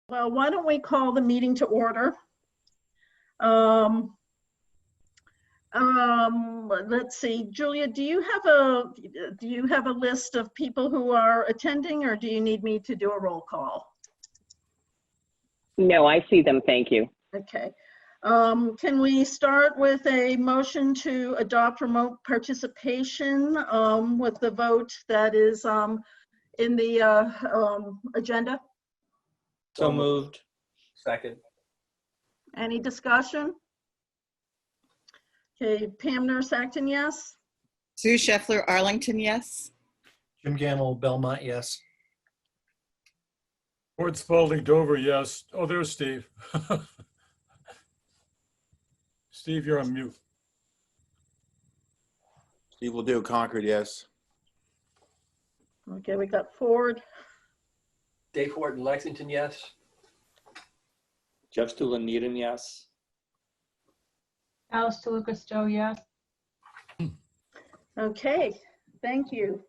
Well, why don't we call the meeting to order? Let's see, Julia, do you have a list of people who are attending, or do you need me to do a roll call? No, I see them. Thank you. Okay. Can we start with a motion to adopt remote participation with the vote that is in the agenda? So moved. Second. Any discussion? Okay, Pam Nurse Acton, yes. Sue Scheffler Arlington, yes. Jim Gamble, Belmont, yes. Ford Spalding Dover, yes. Oh, there's Steve. Steve, you're on mute. Steve will do. Concord, yes. Okay, we got Ford. Dave Horton, Lexington, yes. Jeff Stulen, Needham, yes. Alice DeLucas, Joe, yes. Okay, thank you.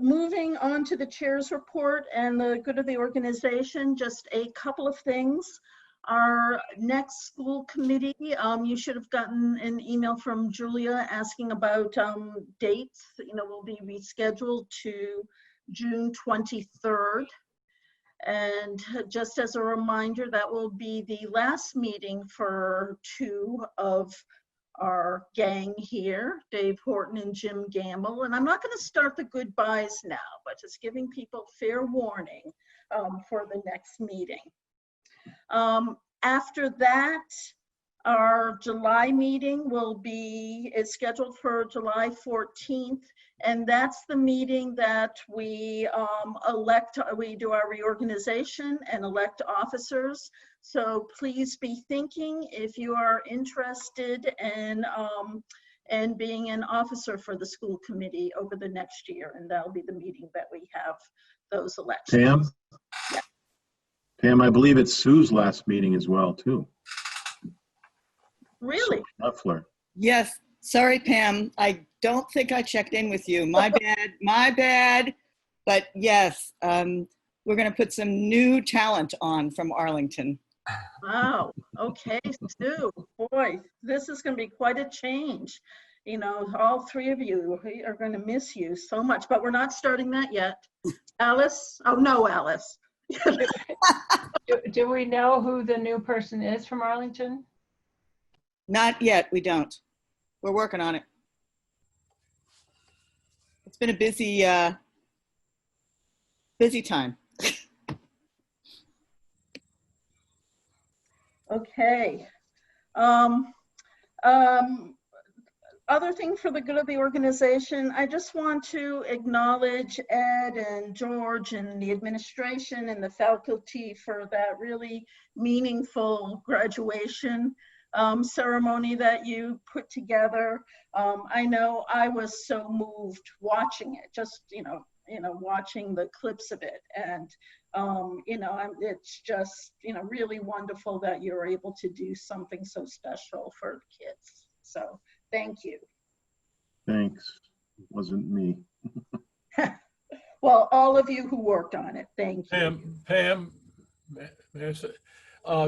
Moving on to the chair's report and the good of the organization, just a couple of things. Our next school committee, you should have gotten an email from Julia asking about dates. Will be rescheduled to June 23rd. And just as a reminder, that will be the last meeting for two of our gang here, Dave Horton and Jim Gamble. And I'm not going to start the goodbyes now, but just giving people fair warning for the next meeting. After that, our July meeting is scheduled for July 14th. And that's the meeting that we we do our reorganization and elect officers. So please be thinking if you are interested in being an officer for the school committee over the next year. And that'll be the meeting that we have those elections. Pam? Yeah. Pam, I believe it's Sue's last meeting as well, too. Really? Shuffler. Yes. Sorry, Pam. I don't think I checked in with you. My bad. My bad. But yes, we're going to put some new talent on from Arlington. Wow. Okay, Sue. Boy, this is going to be quite a change. All three of you are going to miss you so much, but we're not starting that yet. Alice? Oh, no, Alice. Do we know who the new person is from Arlington? Not yet. We don't. We're working on it. It's been a busy time. Okay. Other thing for the good of the organization, I just want to acknowledge Ed and George and the administration and the faculty for that really meaningful graduation ceremony that you put together. I know I was so moved watching it, just, watching the clips of it. And, it's just, really wonderful that you're able to do something so special for the kids. So thank you. Thanks. It wasn't me. Well, all of you who worked on it, thank you. Pam,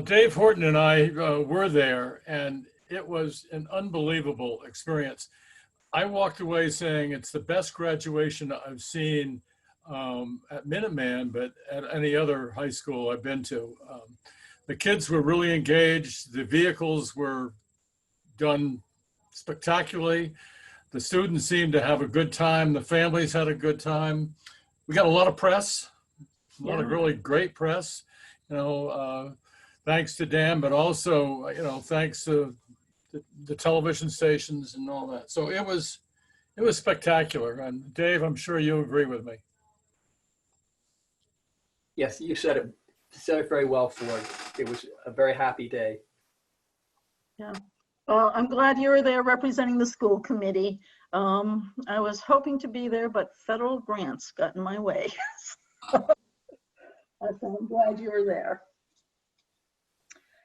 Dave Horton and I were there, and it was an unbelievable experience. I walked away saying it's the best graduation I've seen at Minuteman, but at any other high school I've been to. The kids were really engaged. The vehicles were done spectacularly. The students seemed to have a good time. The families had a good time. We got a lot of press, a lot of really great press, thanks to Dan, but also, thanks to the television stations and all that. So it was spectacular. And Dave, I'm sure you agree with me. Yes, you said it very well, Ford. It was a very happy day. Yeah. Well, I'm glad you were there representing the school committee. I was hoping to be there, but federal grants got in my way. So I'm glad you were there.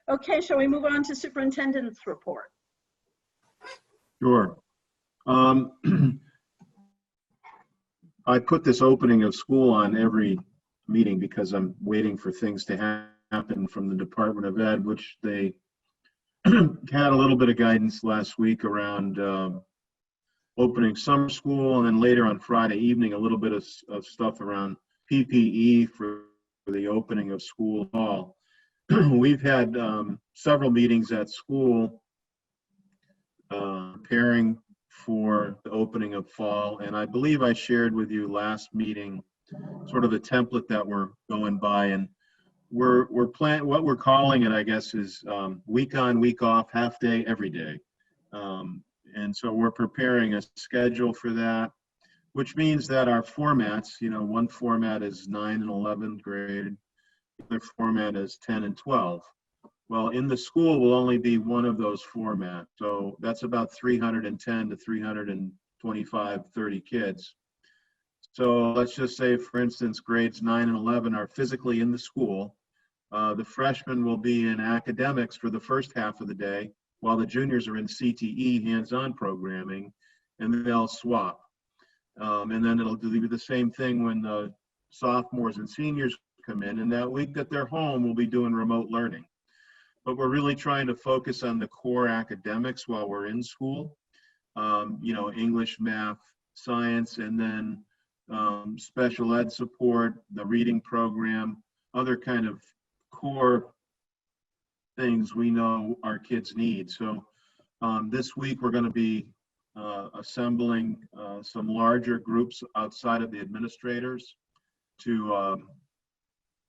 Okay, shall we move on to superintendent's report? Sure. I put this opening of school on every meeting because I'm waiting for things to happen from the Department of Ed, which they had a little bit of guidance last week around opening summer school, and then later on Friday evening, a little bit of stuff around PPE for the opening of school hall. We've had several meetings at school preparing for the opening of fall, and I believe I shared with you last meeting sort of the template that we're going by, and we're planning, what we're calling it, I guess, is week on, week off, half day, every day. And so we're preparing a schedule for that, which means that our formats, one format is 9 and 11th grade, the other format is 10 and 12. Well, in the school will only be one of those formats. So that's about 310 to 325, 30 kids. So let's just say, for instance, grades 9 and 11 are physically in the school. The freshmen will be in academics for the first half of the day, while the juniors are in CTE, hands-on programming, and they'll swap. And then it'll be the same thing when the sophomores and seniors come in, and that week that they're home, we'll be doing remote learning. But we're really trying to focus on the core academics while we're in school, English, math, science, and then special ed support, the reading program, other kind of core things we know our kids need. So this week we're going to be assembling some larger groups outside of the administrators to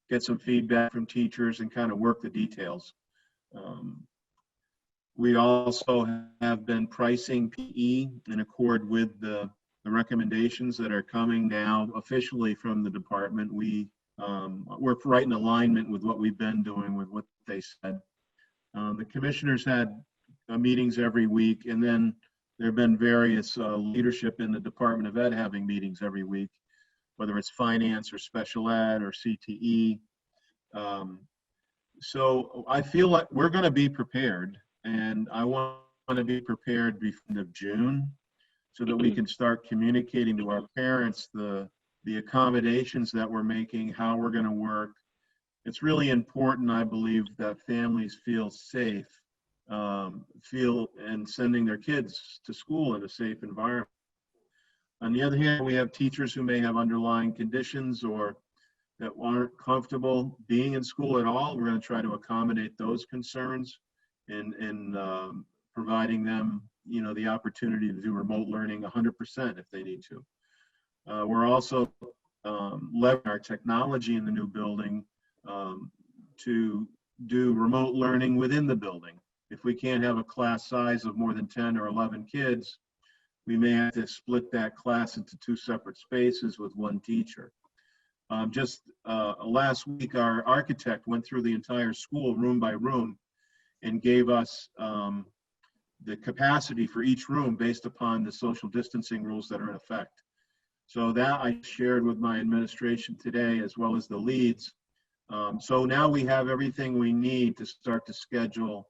get some feedback from teachers and kind of work the details. We also have been pricing PE in accord with the recommendations that are coming now officially from the department. We're right in alignment with what we've been doing with what they said. The commissioners had meetings every week, and then there have been various leadership in the Department of Ed having meetings every week, whether it's finance or special ed or CTE. So I feel like we're going to be prepared, and I want to be prepared before the end of June so that we can start communicating to our parents the accommodations that we're making, how we're going to work. It's really important, I believe, that families feel safe, and sending their kids to school in a safe environment. On the other hand, we have teachers who may have underlying conditions or that aren't comfortable being in school at all. We're going to try to accommodate those concerns and providing them, the opportunity to do remote learning 100% if they need to. We're also leveraging our technology in the new building to do remote learning within the building. If we can't have a class size of more than 10 or 11 kids, we may have to split that class into 2 separate spaces with 1 teacher. Just last week, our architect went through the entire school room by room and gave us the capacity for each room based upon the social distancing rules that are in effect. So that I shared with my administration today, as well as the leads. So now we have everything we need to start to schedule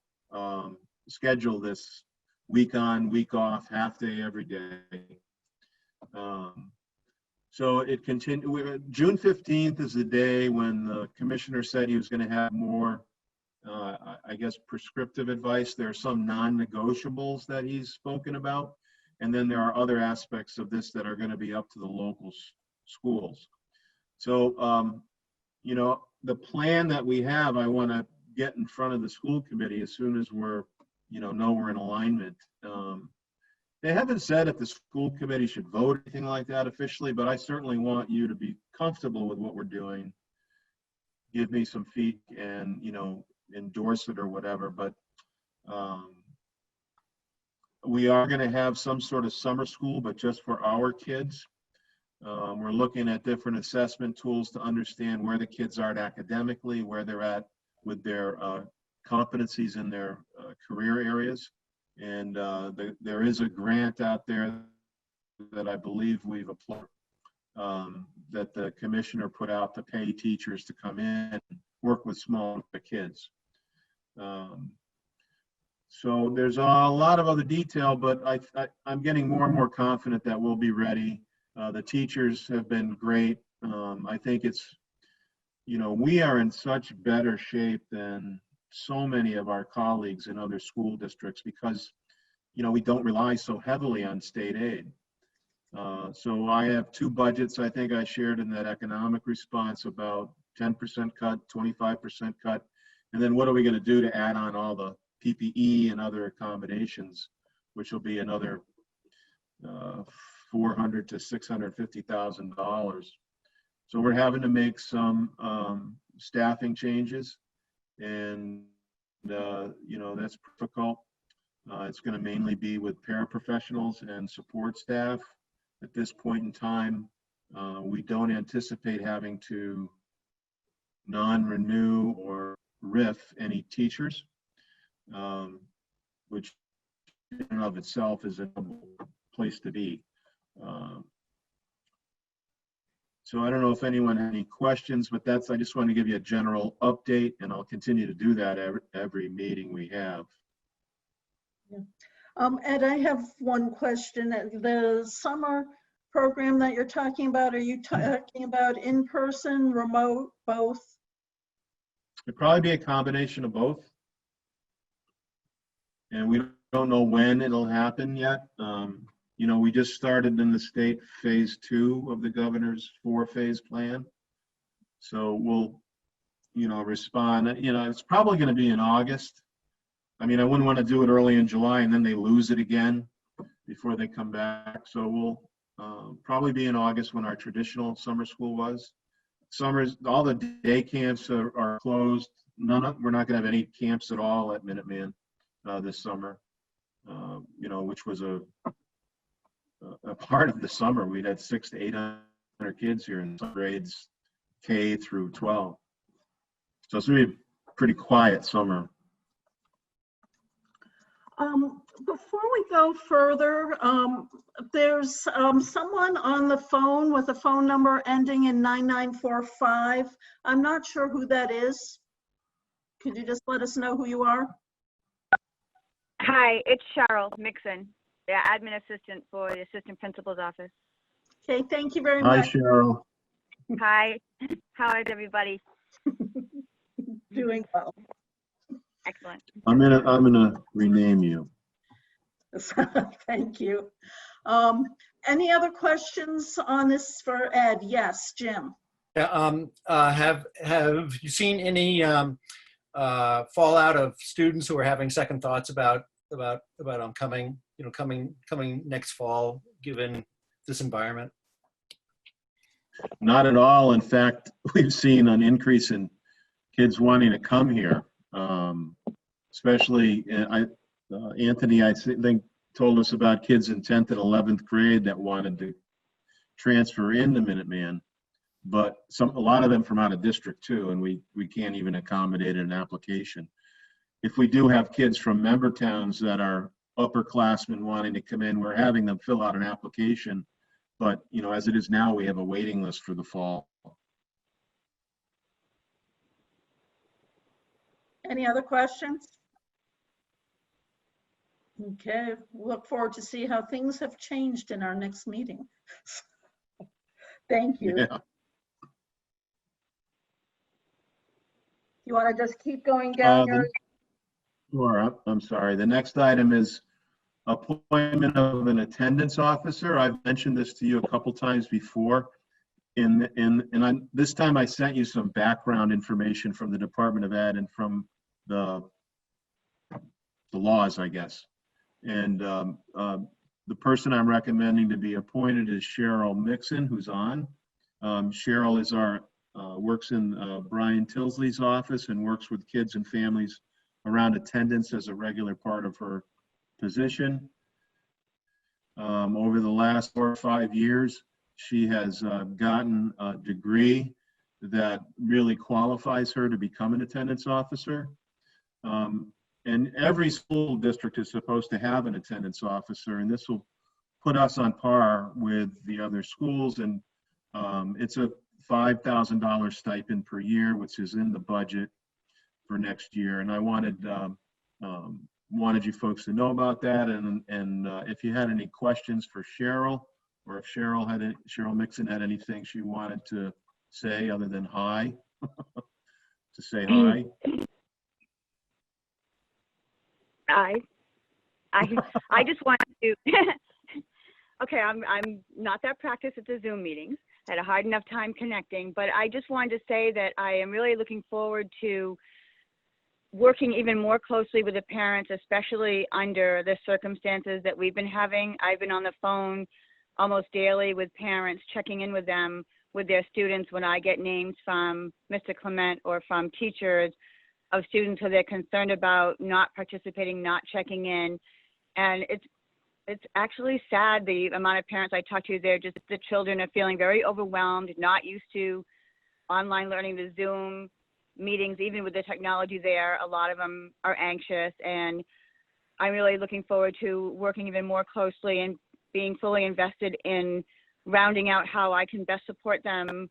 this week on, week off, half day every day. So it continued. June 15th is the day when the commissioner said he was going to have more, I guess, prescriptive advice. There are some non-negotiables that he's spoken about. And then there are other aspects of this that are going to be up to the local schools. So, the plan that we have, I want to get in front of the school committee as soon as we're, know we're in alignment. They haven't said if the school committee should vote or anything like that officially, but I certainly want you to be comfortable with what we're doing. Give me some feedback and, endorse it or whatever. But we are going to have some sort of summer school, but just for our kids. We're looking at different assessment tools to understand where the kids are academically, where they're at with their competencies in their career areas. And there is a grant out there that I believe we've applied, that the commissioner put out to pay teachers to come in and work with small kids. So there's a lot of other detail, but I'm getting more and more confident that we'll be ready. The teachers have been great. I think it's we are in such better shape than so many of our colleagues in other school districts because, we don't rely so heavily on state aid. So I have two budgets I think I shared in that economic response about 10% cut, 25% cut. And then what are we going to do to add on all the PPE and other accommodations, which will be another $400,000 to $650,000. So we're having to make some staffing changes, and that's difficult. It's going to mainly be with paraprofessionals and support staff. At this point in time, we don't anticipate having to non-renew or RIF any teachers, which in and of itself is a place to be. So I don't know if anyone had any questions, but I just want to give you a general update, and I'll continue to do that every meeting we have. Ed, I have one question. The summer program that you're talking about, are you talking about in person, remote, both? It'd probably be a combination of both. And we don't know when it'll happen yet. We just started in the state phase 2 of the governor's 4-phase plan. So we'll, respond. It's probably going to be in August. I wouldn't want to do it early in July and then they lose it again before they come back. So we'll probably be in August when our traditional summer school was. All the day camps are closed. We're not going to have any camps at all at Minuteman this summer, which was a part of the summer. We'd had 600 to 800 kids here in grades K through 12. So it's going to be a pretty quiet summer. Before we go further, there's someone on the phone with a phone number ending in 9945. I'm not sure who that is. Could you just let us know who you are? Hi, it's Cheryl Mixon, the admin assistant for the assistant principal's office. Okay, thank you very Hi, much. Cheryl. Hi, how is everybody? Doing well. Excellent. I'm gonna rename you. Thank you. Any other questions on this for Ed? Yes, Jim. Yeah, have you seen any fallout of students who are having second thoughts about coming next fall, given this environment? Not at all. In fact, we've seen an increase in kids wanting to come here. Especially, Anthony, I think, told us about kids in 10th and 11th grade that wanted to transfer into Minuteman, but a lot of them from out of district too, and we can't even accommodate an application. If we do have kids from member towns that are upperclassmen wanting to come in, we're having them fill out an application, but as it is now, we have a waiting list for the fall. Any other questions? Okay, look forward to see how things have changed in our next meeting. Thank you. Yeah. You want to just keep going down your... Sure, I'm sorry. The next item is appointment of an attendance officer. I've mentioned this to you a couple times before. This time I sent you some background information from the Department of Ed and from the laws, I guess. And the person I'm recommending to be appointed is Cheryl Mixon, who's on. Cheryl is works in Brian Tilsley's office and works with kids and families around attendance as a regular part of her position. Over the last 4 or 5 years, she has gotten a degree that really qualifies her to become an attendance officer. And every school district is supposed to have an attendance officer, and this will put us on par with the other schools. And it's a $5,000 stipend per year, which is in the budget for next year. And I wanted you folks to know about that. And if you had any questions for Cheryl, or if Cheryl Mixon had anything she wanted to say other than hi, to say hi. I just wanted to, okay, I'm not that practiced at the Zoom meetings. I had a hard enough time connecting, but I just wanted to say that I am really looking forward to working even more closely with the parents, especially under the circumstances that we've been having. I've been on the phone almost daily with parents, checking in with them, with their students when I get names from Mr. Clement or from teachers of students who they're concerned about not participating, not checking in. And it's actually sad, the amount of parents I talk to, the children are feeling very overwhelmed, not used to online learning, the Zoom meetings, even with the technology there. A lot of them are anxious, and I'm really looking forward to working even more closely and being fully invested in rounding out how I can best support them,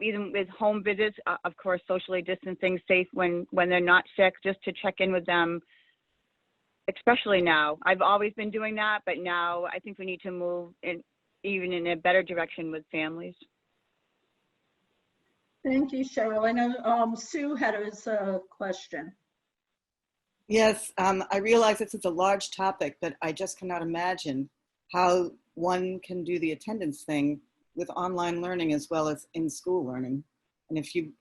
even with home visits, of course, socially distancing, safe when they're not sick, just to check in with them, especially now. I've always been doing that, but now I think we need to move even in a better direction with families. Thank you, Cheryl. I know Sue had a question. Yes, I realize this is a large topic, but I just cannot imagine how one can do the attendance thing with online learning as well as in-school learning. And if you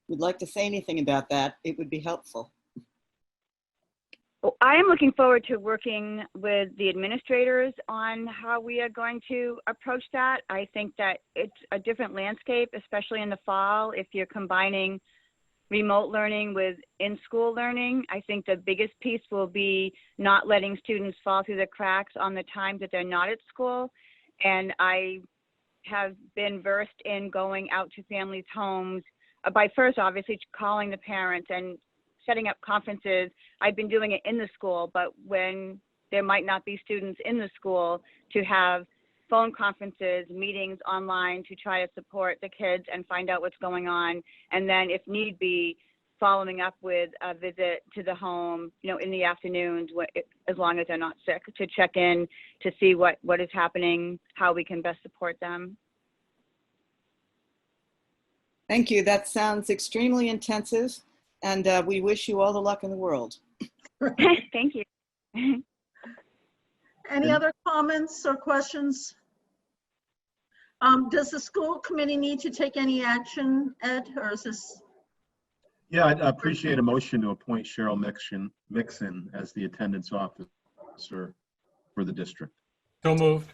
would like to say anything about that, it would be helpful. Well, I am looking forward to working with the administrators on how we are going to approach that. I think that it's a different landscape, especially in the fall, if you're combining remote learning with in-school learning. I think the biggest piece will be not letting students fall through the cracks on the times that they're not at school. And I have been versed in going out to families' homes by first, obviously, calling the parents and setting up conferences. I've been doing it in the school, but when there might not be students in the school, to have phone conferences, meetings online to try to support the kids and find out what's going on. And then if need be, following up with a visit to the home, in the afternoons, as long as they're not sick, to check in, to see what is happening, how we can best support them. Thank you. That sounds extremely intensive, and we wish you all the luck in the world. Thank you. Any other comments or questions? Does the school committee need to take any action, Ed, or is this? Yeah, I'd appreciate a motion to appoint Cheryl Mixon as the attendance officer for the district. So moved.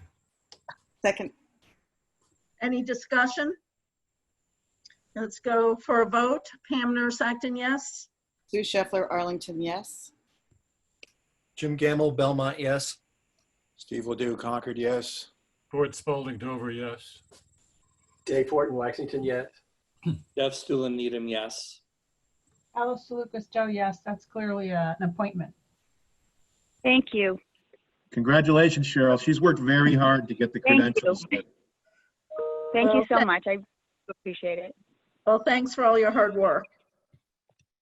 Second. Any discussion? Let's go for a vote. Pam Nurse-Acton, yes. Sue Scheffler, Arlington, yes. Jim Gamble, Belmont, yes. Steve Ledoux, Concord, yes. Fort Spalding, Dover, yes. Dave Fortin, Lexington, yes. Jeff Stulen Needham, yes. Alice DeLucas, Joe, yes. That's clearly an appointment. Thank you. Congratulations, Cheryl. She's worked very hard to get the credentials. Thank you so much. I appreciate it. Well, thanks for all your hard work.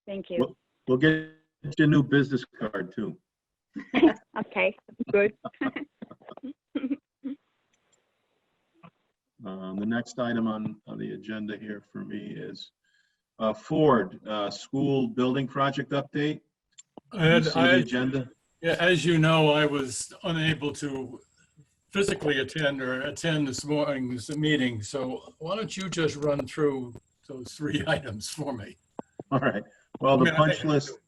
Thank you. We'll get you a new business card too. Okay, good. The next item on the agenda here for me is Ford school building project update. You see the agenda? Yeah, as you know, I was unable to physically attend this morning's meeting. So why don't you just run through those 3 items for me? All right. Well, the punch list.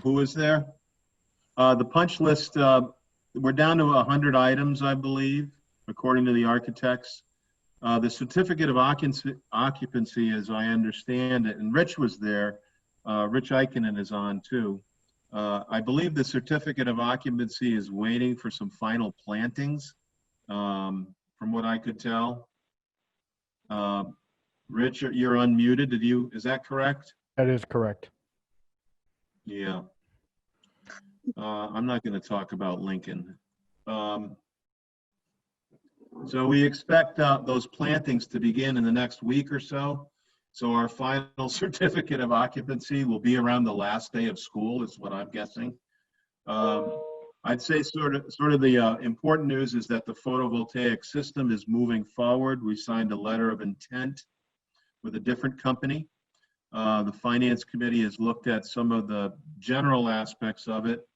Who is there? The punch list, we're down to 100 items, I believe, according to the architects. The certificate of occupancy, as I understand it, and Rich was there, Rich Eichenen is on too. I believe the certificate of occupancy is waiting for some final plantings, from what I could tell. Rich, you're unmuted. Is that correct? That is correct. Yeah. I'm not going to talk about Lincoln. So we expect those plantings to begin in the next week or so. So our final certificate of occupancy will be around the last day of school, is what I'm guessing. I'd say sort of the important news is that the photovoltaic system is moving forward. We signed a letter of intent with a different company. The Finance Committee has looked at some of the general aspects of it.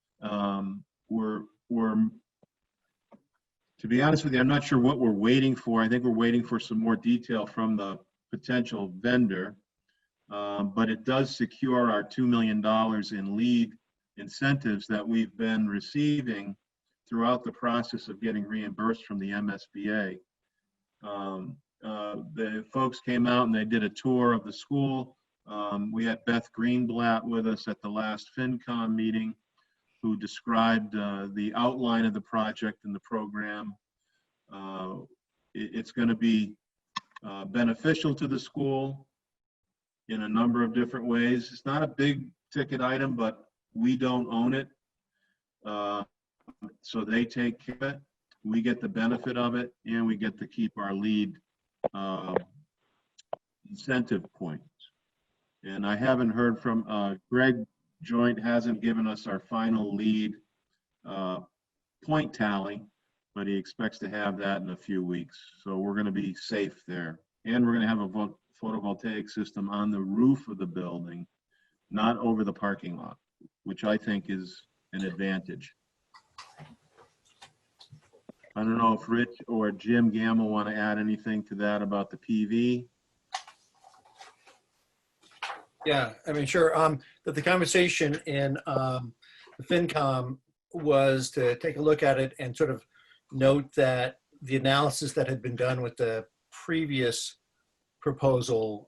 To be honest with you, I'm not sure what we're waiting for. I think we're waiting for some more detail from the potential vendor. But it does secure our $2 million in lead incentives that we've been receiving throughout the process of getting reimbursed from the MSBA. The folks came out and they did a tour of the school. We had Beth Greenblatt with us at the last FinCom meeting, who described the outline of the project and the program. It's going to be beneficial to the school in a number of different ways. It's not a big ticket item, but we don't own it. So they take care of it. We get the benefit of it, and we get to keep our lead incentive points. And I haven't heard from Greg Joint hasn't given us our final lead point tally, but he expects to have that in a few weeks. So we're going to be safe there. And we're going to have a photovoltaic system on the roof of the building, not over the parking lot, which I think is an advantage. I don't know if Rich or Jim Gamble want to add anything to that about the PV. Yeah, I mean, sure. But the conversation in the FinCom was to take a look at it and sort of note that the analysis that had been done with the previous proposal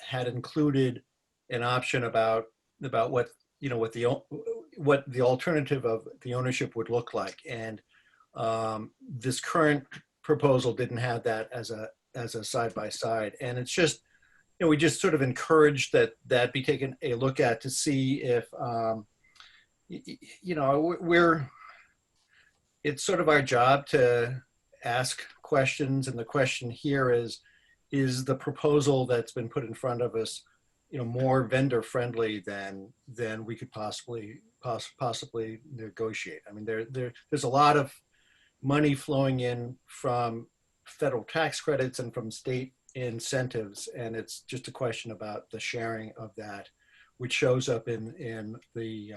had included an option about what what the alternative of the ownership would look like, and this current proposal didn't have that as a side by side, and it's just. We just sort of encourage that be taken a look at to see if, it's sort of our job to ask questions. And the question here is the proposal that's been put in front of us, more vendor friendly than we could possibly negotiate. I mean, there's a lot of money flowing in from federal tax credits and from state incentives, and it's just a question about the sharing of that, which shows up in the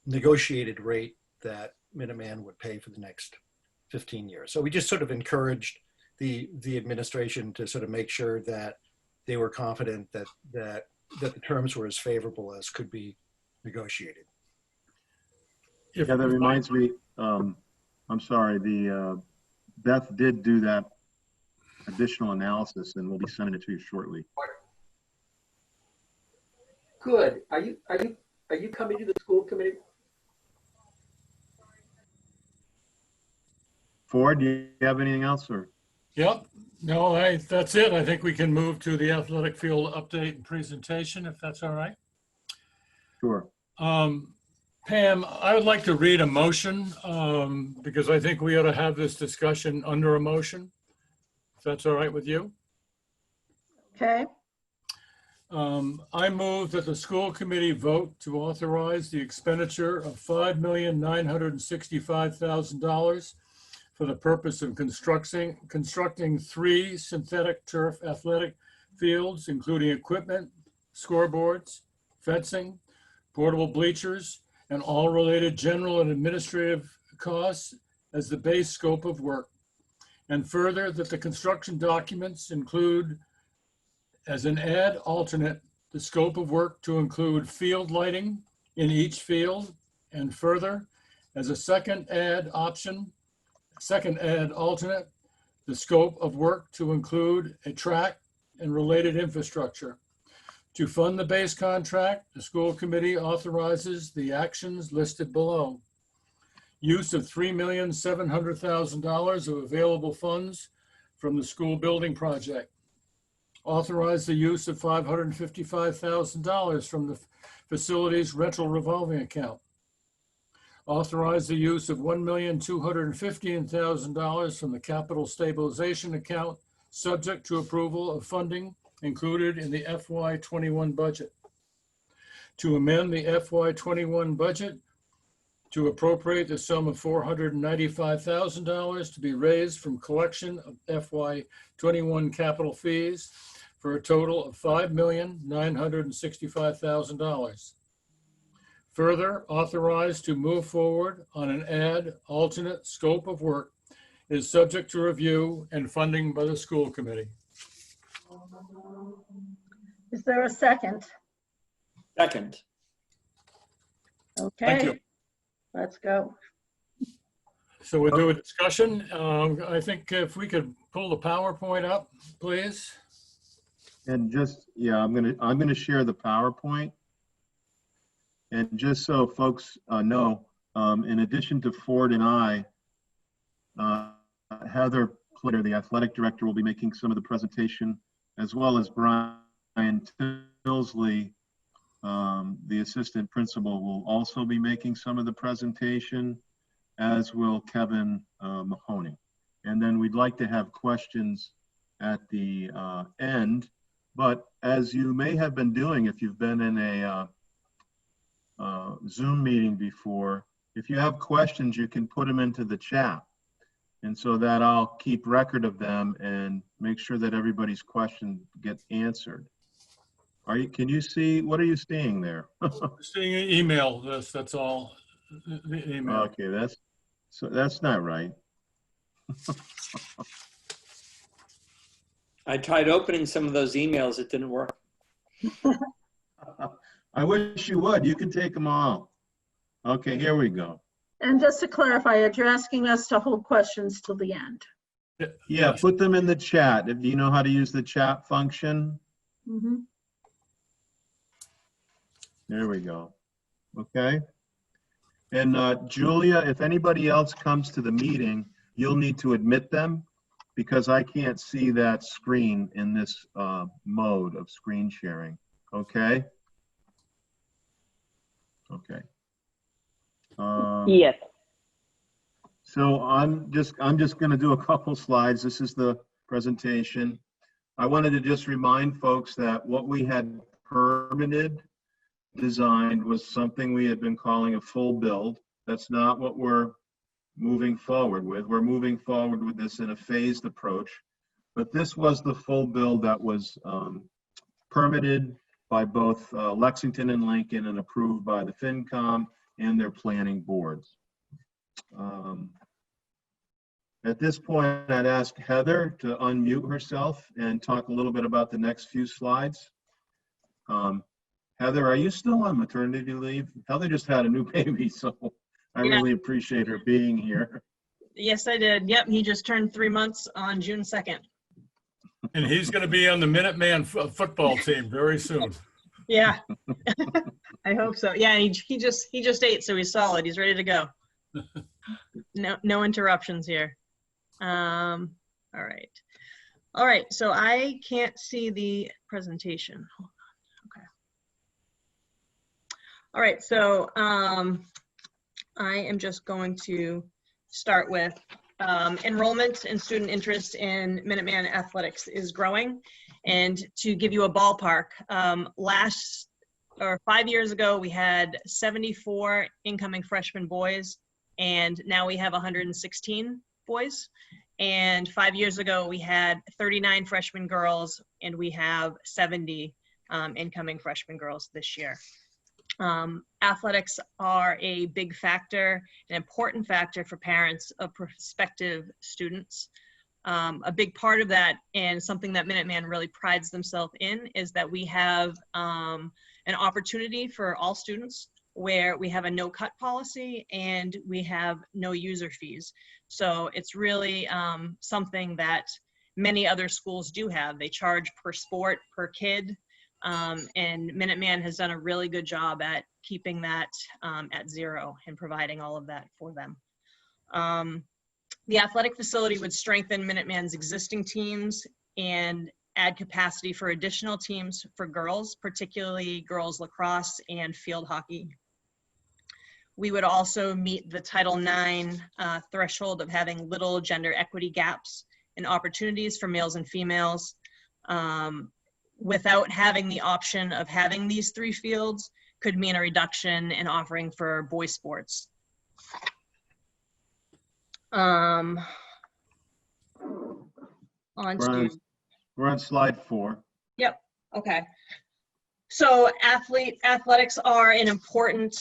negotiated rate that Minuteman would pay for the next 15 years. So we just sort of encouraged the administration to sort of make sure that they were confident that the terms were as favorable as could be negotiated. Yeah, that reminds me, I'm sorry, Beth did do that additional analysis, and we'll be sending it to you shortly. Good. Are you coming to the school committee? Ford, do you have anything else, or? Yep. No, that's it. I think we can move to the athletic field update and presentation, if that's all right. Sure. Pam, I would like to read a motion because I think we ought to have this discussion under a motion. If that's all right with you. Okay. I move that the school committee vote to authorize the expenditure of $5,965,000 for the purpose of constructing 3 synthetic turf athletic fields, including equipment, scoreboards, fencing, portable bleachers, and all related general and administrative costs as the base scope of work. And further, that the construction documents include, as an add alternate, the scope of work to include field lighting in each field, and further, as a second add alternate, the scope of work to include a track and related infrastructure. To fund the base contract, the school committee authorizes the actions listed below. Use of $3,700,000 of available funds from the school building project. Authorize the use of $555,000 from the facilities rental revolving account. Authorize the use of $1,215,000 from the capital stabilization account, subject to approval of funding included in the FY21 budget. To amend the FY21 budget to appropriate the sum of $495,000 to be raised from collection of FY21 capital fees for a total of $5,965,000. Further, authorized to move forward on an add alternate scope of work is subject to review and funding by the school committee. Is there a second? Second. Okay. Thank you. Let's go. So we'll do a discussion. I think if we could pull the PowerPoint up, please. And just, yeah, I'm gonna share the PowerPoint. And just so folks know, in addition to Ford and I, Heather Plitter, the athletic director, will be making some of the presentation, as well as Brian Tilsley, the assistant principal, will also be making some of the presentation, as will Kevin Mahoney. And then we'd like to have questions at the end. But as you may have been doing if you've been in a Zoom meeting before, if you have questions, you can put them into the chat. And so that I'll keep record of them and make sure that everybody's question gets answered. Can you see, what are you seeing there? Seeing an email list, that's all. The email. Okay, that's not right. I tried opening some of those emails. It didn't work. I wish you would. You can take them all. Okay, here we go. And just to clarify, you're asking us to hold questions till the end. Yeah, put them in the chat. Do you know how to use the chat function? Mm-hmm. There we go. Okay. And Julia, if anybody else comes to the meeting, you'll need to admit them because I can't see that screen in this mode of screen sharing. Okay. Okay. Yes. So I'm just going to do a couple slides. This is the presentation. I wanted to just remind folks that what we had permitted, designed, was something we had been calling a full build. That's not what we're moving forward with. We're moving forward with this in a phased approach. But this was the full build that was permitted by both Lexington and Lincoln and approved by the FinCom and their planning boards. At this point, I'd ask Heather to unmute herself and talk a little bit about the next few slides. Heather, are you still on maternity leave? Heather just had a new baby, so I really appreciate her being here. Yes, I did. Yep, he just turned 3 months on June 2nd. And he's going to be on the Minuteman football team very soon. Yeah, I hope so. Yeah, he just ate, so he's solid. He's ready to go. No interruptions here. All right. So I can't see the presentation. Hold on. Okay. All right. So I am just going to start with enrollment and student interest in Minuteman athletics is growing. And to give you a ballpark, 5 years ago, we had 74 incoming freshman boys, and now we have 116 boys. And 5 years ago, we had 39 freshman girls, and we have 70 incoming freshman girls this year. Athletics are a big factor, an important factor for parents of prospective students. A big part of that, and something that Minuteman really prides themselves in, is that we have an opportunity for all students where we have a no-cut policy and we have no user fees. So it's really something that many other schools do have. They charge per sport, per kid, and Minuteman has done a really good job at keeping that at zero and providing all of that for them. The athletic facility would strengthen Minuteman's existing teams and add capacity for additional teams for girls, particularly girls lacrosse and field hockey. We would also meet the Title IX threshold of having little gender equity gaps and opportunities for males and females. Without having the option of having these 3 fields could mean a reduction in offering for boy sports. We're on slide 4. Yep. Okay. So athletics are an important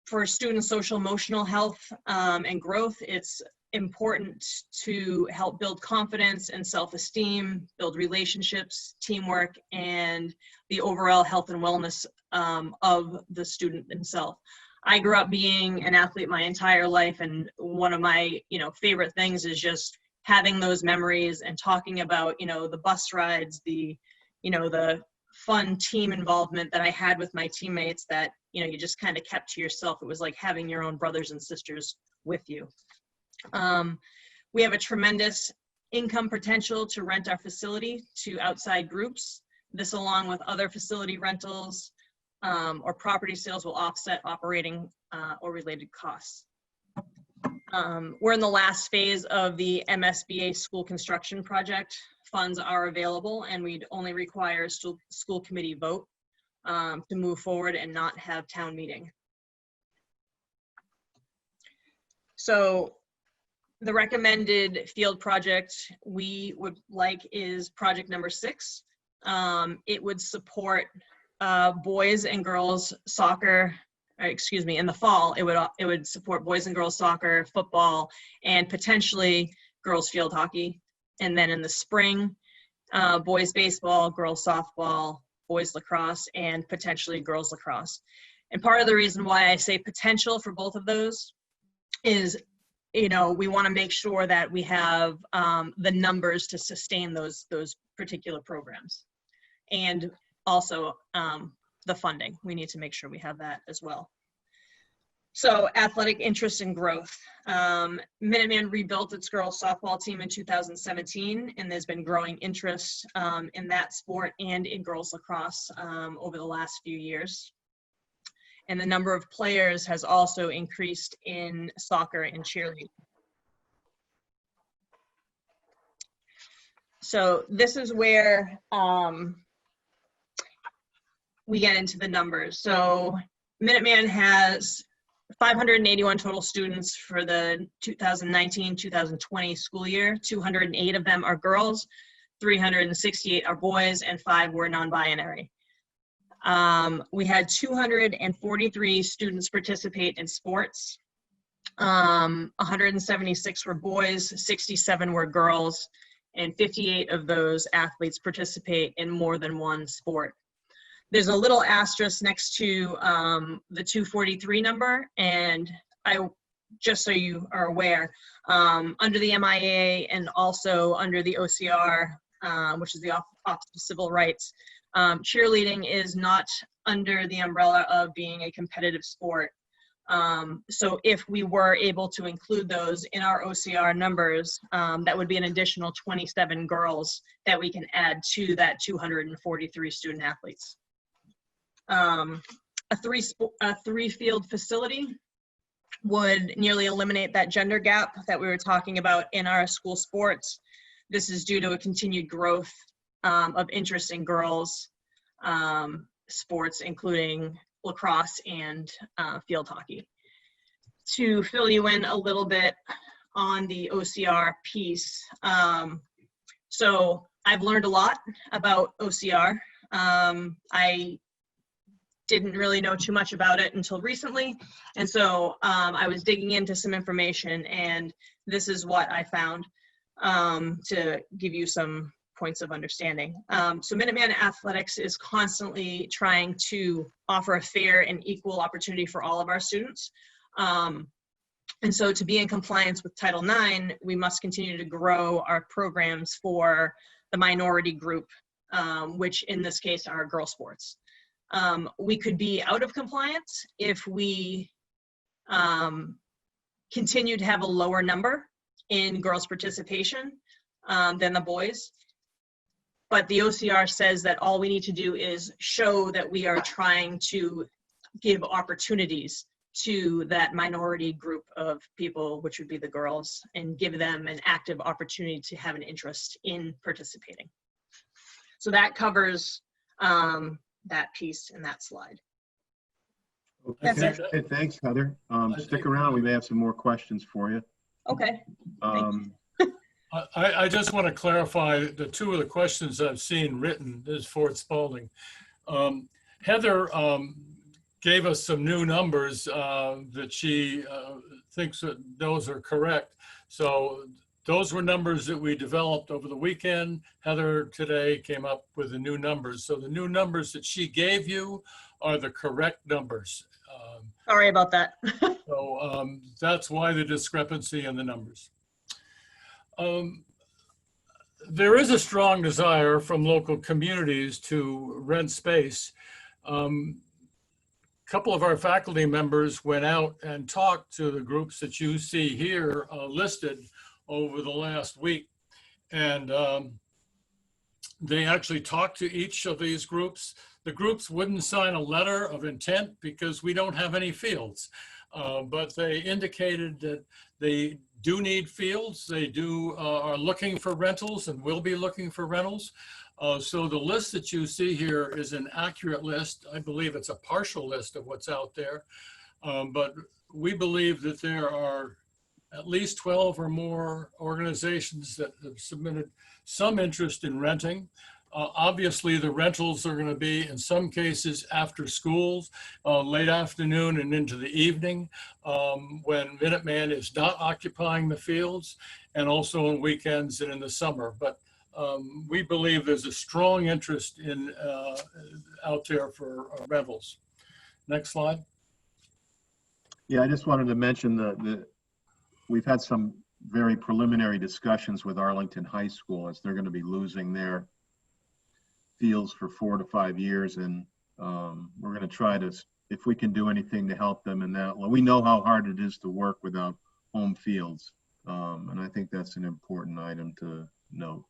for student social emotional health and growth. It's important to help build confidence and self-esteem, build relationships, teamwork, and the overall health and wellness of the student themselves. I grew up being an athlete my entire life, and one of my favorite things is just having those memories and talking about the bus rides, the fun team involvement that I had with my teammates that you just kind of kept to yourself. It was like having your own brothers and sisters with you. We have a tremendous income potential to rent our facility to outside groups. This, along with other facility rentals or property sales, will offset operating or related costs. We're in the last phase of the MSBA school construction project. Funds are available, and we'd only require a school committee vote to move forward and not have town meeting. So the recommended field project we would like is project number 6. It would support boys and girls soccer, in the fall. It would support boys and girls soccer, football, and potentially girls field hockey. And then in the spring, boys baseball, girls softball, boys lacrosse, and potentially girls lacrosse. And part of the reason why I say potential for both of those is, we want to make sure that we have the numbers to sustain those particular programs. And also the funding. We need to make sure we have that as well. So athletic interest and growth. Minuteman rebuilt its girls softball team in 2017, and there's been growing interest in that sport and in girls lacrosse over the last few years. And the number of players has also increased in soccer and cheerleading. So this is where we get into the numbers. So Minuteman has 581 total students for the 2019-2020 school year. 208 of them are girls, 368 are boys, and 5 were non-binary. We had 243 students participate in sports. 176 were boys, 67 were girls, and 58 of those athletes participate in more than one sport. There's a little asterisk next to the 243 number, and just so you are aware, under the MIA and also under the OCR, which is the Office of Civil Rights, cheerleading is not under the umbrella of being a competitive sport. So if we were able to include those in our OCR numbers, that would be an additional 27 girls that we can add to that 243 student athletes. A three field facility would nearly eliminate that gender gap that we were talking about in our school sports. This is due to a continued growth of interest in girls sports, including lacrosse and field hockey. To fill you in a little bit on the OCR piece, so I've learned a lot about OCR. I didn't really know too much about it until recently, and so I was digging into some information, and this is what I found to give you some points of understanding. So Minuteman Athletics is constantly trying to offer a fair and equal opportunity for all of our students. And so to be in compliance with Title IX, we must continue to grow our programs for the minority group, which in this case are girl sports. We could be out of compliance if we continue to have a lower number in girls' participation than the boys. But the OCR says that all we need to do is show that we are trying to give opportunities to that minority group of people, which would be the girls, and give them an active opportunity to have an interest in participating. So that covers that piece in that slide. Okay, hey, thanks, Heather. Stick around. We may have some more questions for you. Okay. I just want to clarify the two of the questions I've seen written. This is Ford Spalding. Heather gave us some new numbers that she thinks that those are correct. So those were numbers that we developed over the weekend. Heather today came up with the new numbers. So the new numbers that she gave you are the correct numbers. Sorry about that. So that's why the discrepancy in the numbers. There is a strong desire from local communities to rent space. A couple of our faculty members went out and talked to the groups that you see here listed over the last week. And they actually talked to each of these groups. The groups wouldn't sign a letter of intent because we don't have any fields. But they indicated that they do need fields. They are looking for rentals and will be looking for rentals. So the list that you see here is an accurate list. I believe it's a partial list of what's out there. But we believe that there are at least 12 or more organizations that have submitted some interest in renting. Obviously, the rentals are going to be, in some cases, after schools, late afternoon and into the evening, when Minuteman is not occupying the fields, and also on weekends and in the summer. But we believe there's a strong interest in out there for rentals. Next slide. Yeah, I just wanted to mention that we've had some very preliminary discussions with Arlington High School, as they're going to be losing their fields for 4 to 5 years, and we're going to try to, if we can do anything to help them in that. Well, we know how hard it is to work without home fields, and I think that's an important item to note.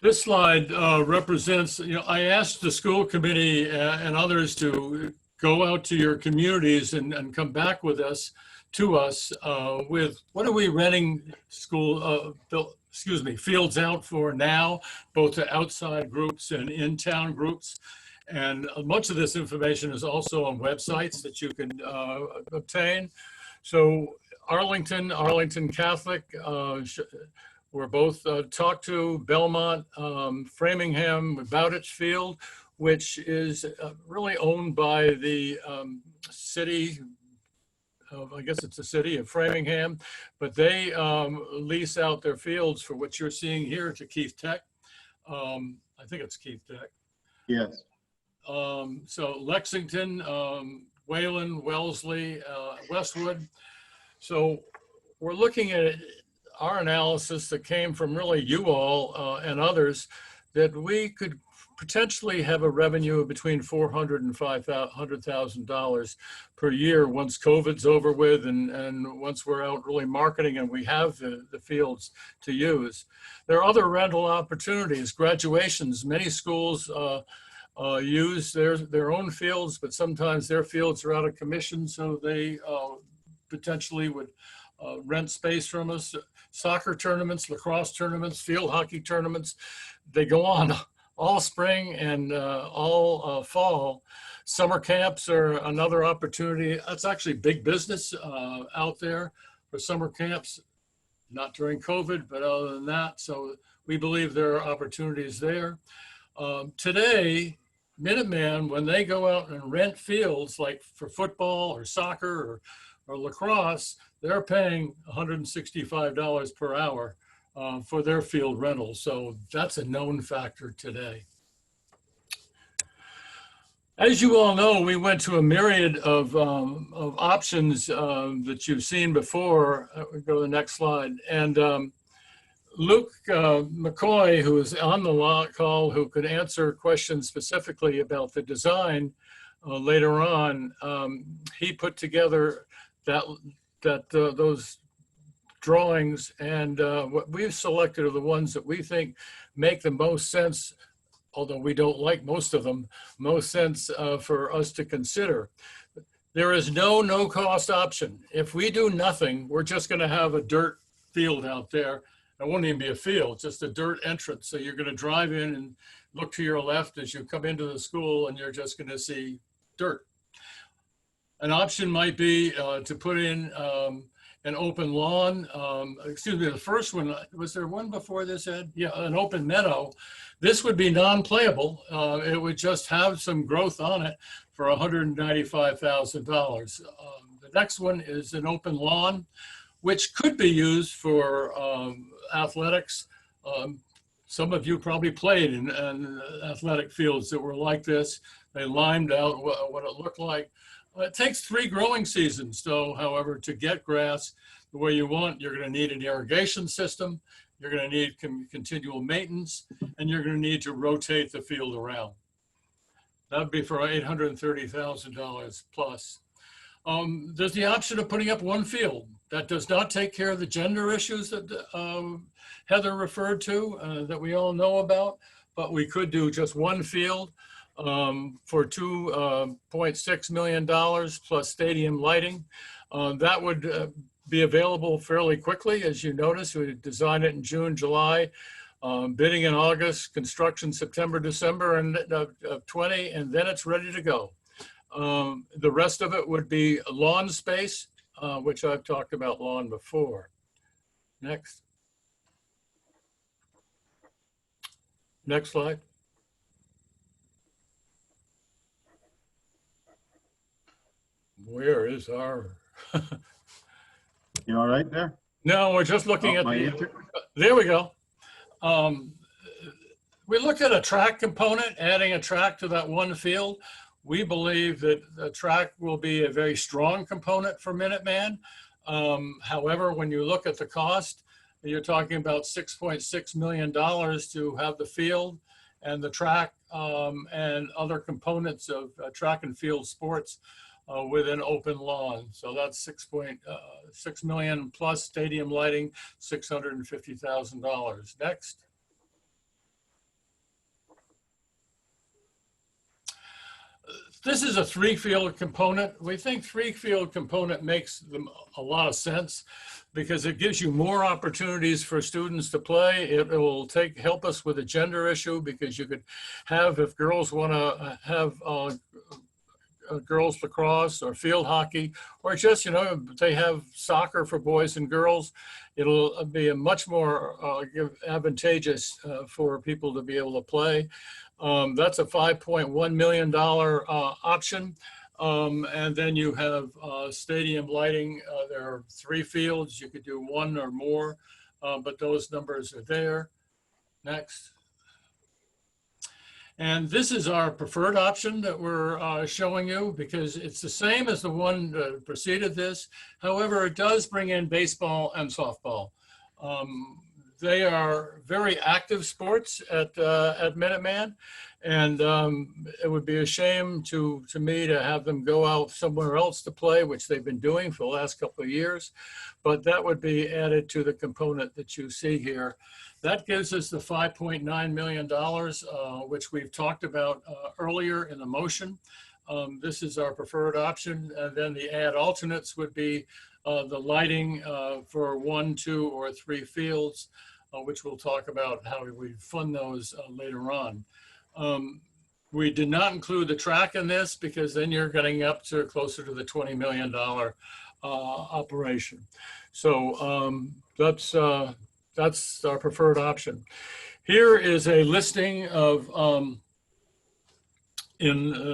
This slide represents, I asked the school committee and others to go out to your communities and come back with us, with what are we renting fields out for now, both to outside groups and in-town groups. And much of this information is also on websites that you can obtain. So Arlington Catholic, we're both talked to, Belmont, Framingham, Bowditch Field, which is really owned by the city. I guess it's the city of Framingham, but they lease out their fields for what you're seeing here to Keith Tech. I think it's Keith Tech. Yes. So Lexington, Wayland, Wellesley, Westwood. So we're looking at our analysis that came from really you all and others, that we could potentially have a revenue of between $400,000 and $500,000 per year once COVID's over with, and once we're out really marketing and we have the fields to use. There are other rental opportunities, graduations. Many schools use their own fields, but sometimes their fields are out of commission, so they potentially would rent space from us. Soccer tournaments, lacrosse tournaments, field hockey tournaments, they go on all spring and all fall. Summer camps are another opportunity. That's actually big business out there for summer camps, not during COVID, but other than that. So we believe there are opportunities there. Today, Minuteman, when they go out and rent fields like for football or soccer or lacrosse, they're paying $165 per hour for their field rentals. So that's a known factor today. As you all know, we went to a myriad of options that you've seen before. We go to the next slide. And Luke McCoy, who is on the call, who could answer questions specifically about the design later on, he put together those drawings, and what we've selected are the ones that we think make the most sense, although we don't like most of them, most sense for us to consider. There is no cost option. If we do nothing, we're just going to have a dirt field out there. It won't even be a field, just a dirt entrance. So you're going to drive in and look to your left as you come into the school, and you're just going to see dirt. An option might be to put in an open lawn, excuse me, the first one, was there one before this, Ed? Yeah, an open meadow. This would be non-playable. It would just have some growth on it for $195,000. The next one is an open lawn, which could be used for athletics. Some of you probably played in athletic fields that were like this. They limed out what it looked like. It takes 3 growing seasons, though, however, to get grass the way you want. You're going to need an irrigation system, you're going to need continual maintenance, and you're going to need to rotate the field around. That would be for $830,000 plus. There's the option of putting up 1 field. That does not take care of the gender issues that Heather referred to, that we all know about, but we could do just 1 field for $2.6 million plus stadium lighting. That would be available fairly quickly. As you notice, we designed it in June, July, bidding in August, construction September, December of 20, and then it's ready to go. The rest of it would be lawn space, which I've talked about lawn before. Next. Next slide. Where is our? You all right there? No, we're just looking at there we go. We look at a track component, adding a track to that 1 field. We believe that the track will be a very strong component for Minuteman. However, when you look at the cost, you're talking about $6.6 million to have the field and the track and other components of track and field sports with an open lawn. So that's $6.6 million plus stadium lighting, $650,000. Next. This is a 3-field component. We think 3-field component makes a lot of sense because it gives you more opportunities for students to play. It will help us with the gender issue because you could have, if girls want to have girls lacrosse or field hockey, or just, they have soccer for boys and girls, it'll be a much more advantageous for people to be able to play. That's a $5.1 million option. And then you have stadium lighting. There are 3 fields. You could do 1 or more, but those numbers are there. Next. And this is our preferred option that we're showing you because it's the same as the one that preceded this. However, it does bring in baseball and softball. They are very active sports at Minuteman, and it would be a shame to me to have them go out somewhere else to play, which they've been doing for the last couple of years. But that would be added to the component that you see here. That gives us the $5.9 million, which we've talked about earlier in the motion. This is our preferred option. And then the add alternates would be the lighting for 1, 2, or 3 fields, which we'll talk about how we fund those later on. We did not include the track in this because then you're getting up to closer to the $20 million operation. So that's our preferred option. Here is a listing of, so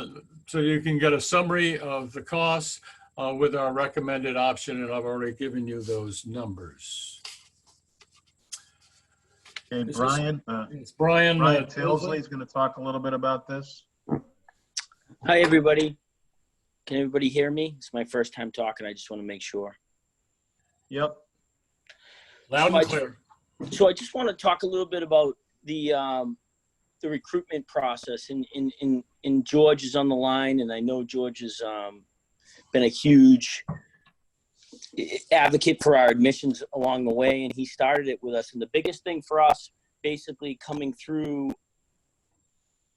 you can get a summary of the costs with our recommended option, and I've already given you those numbers. Okay, Brian. It's Brian Tilsley is going to talk a little bit about this. Hi, everybody. Can everybody hear me? It's my first time talking. I just want to make sure. Yep. Loud and clear. So I just want to talk a little bit about the recruitment process. And George is on the line, and I know George has been a huge advocate for our admissions along the way, and he started it with us. And the biggest thing for us basically coming through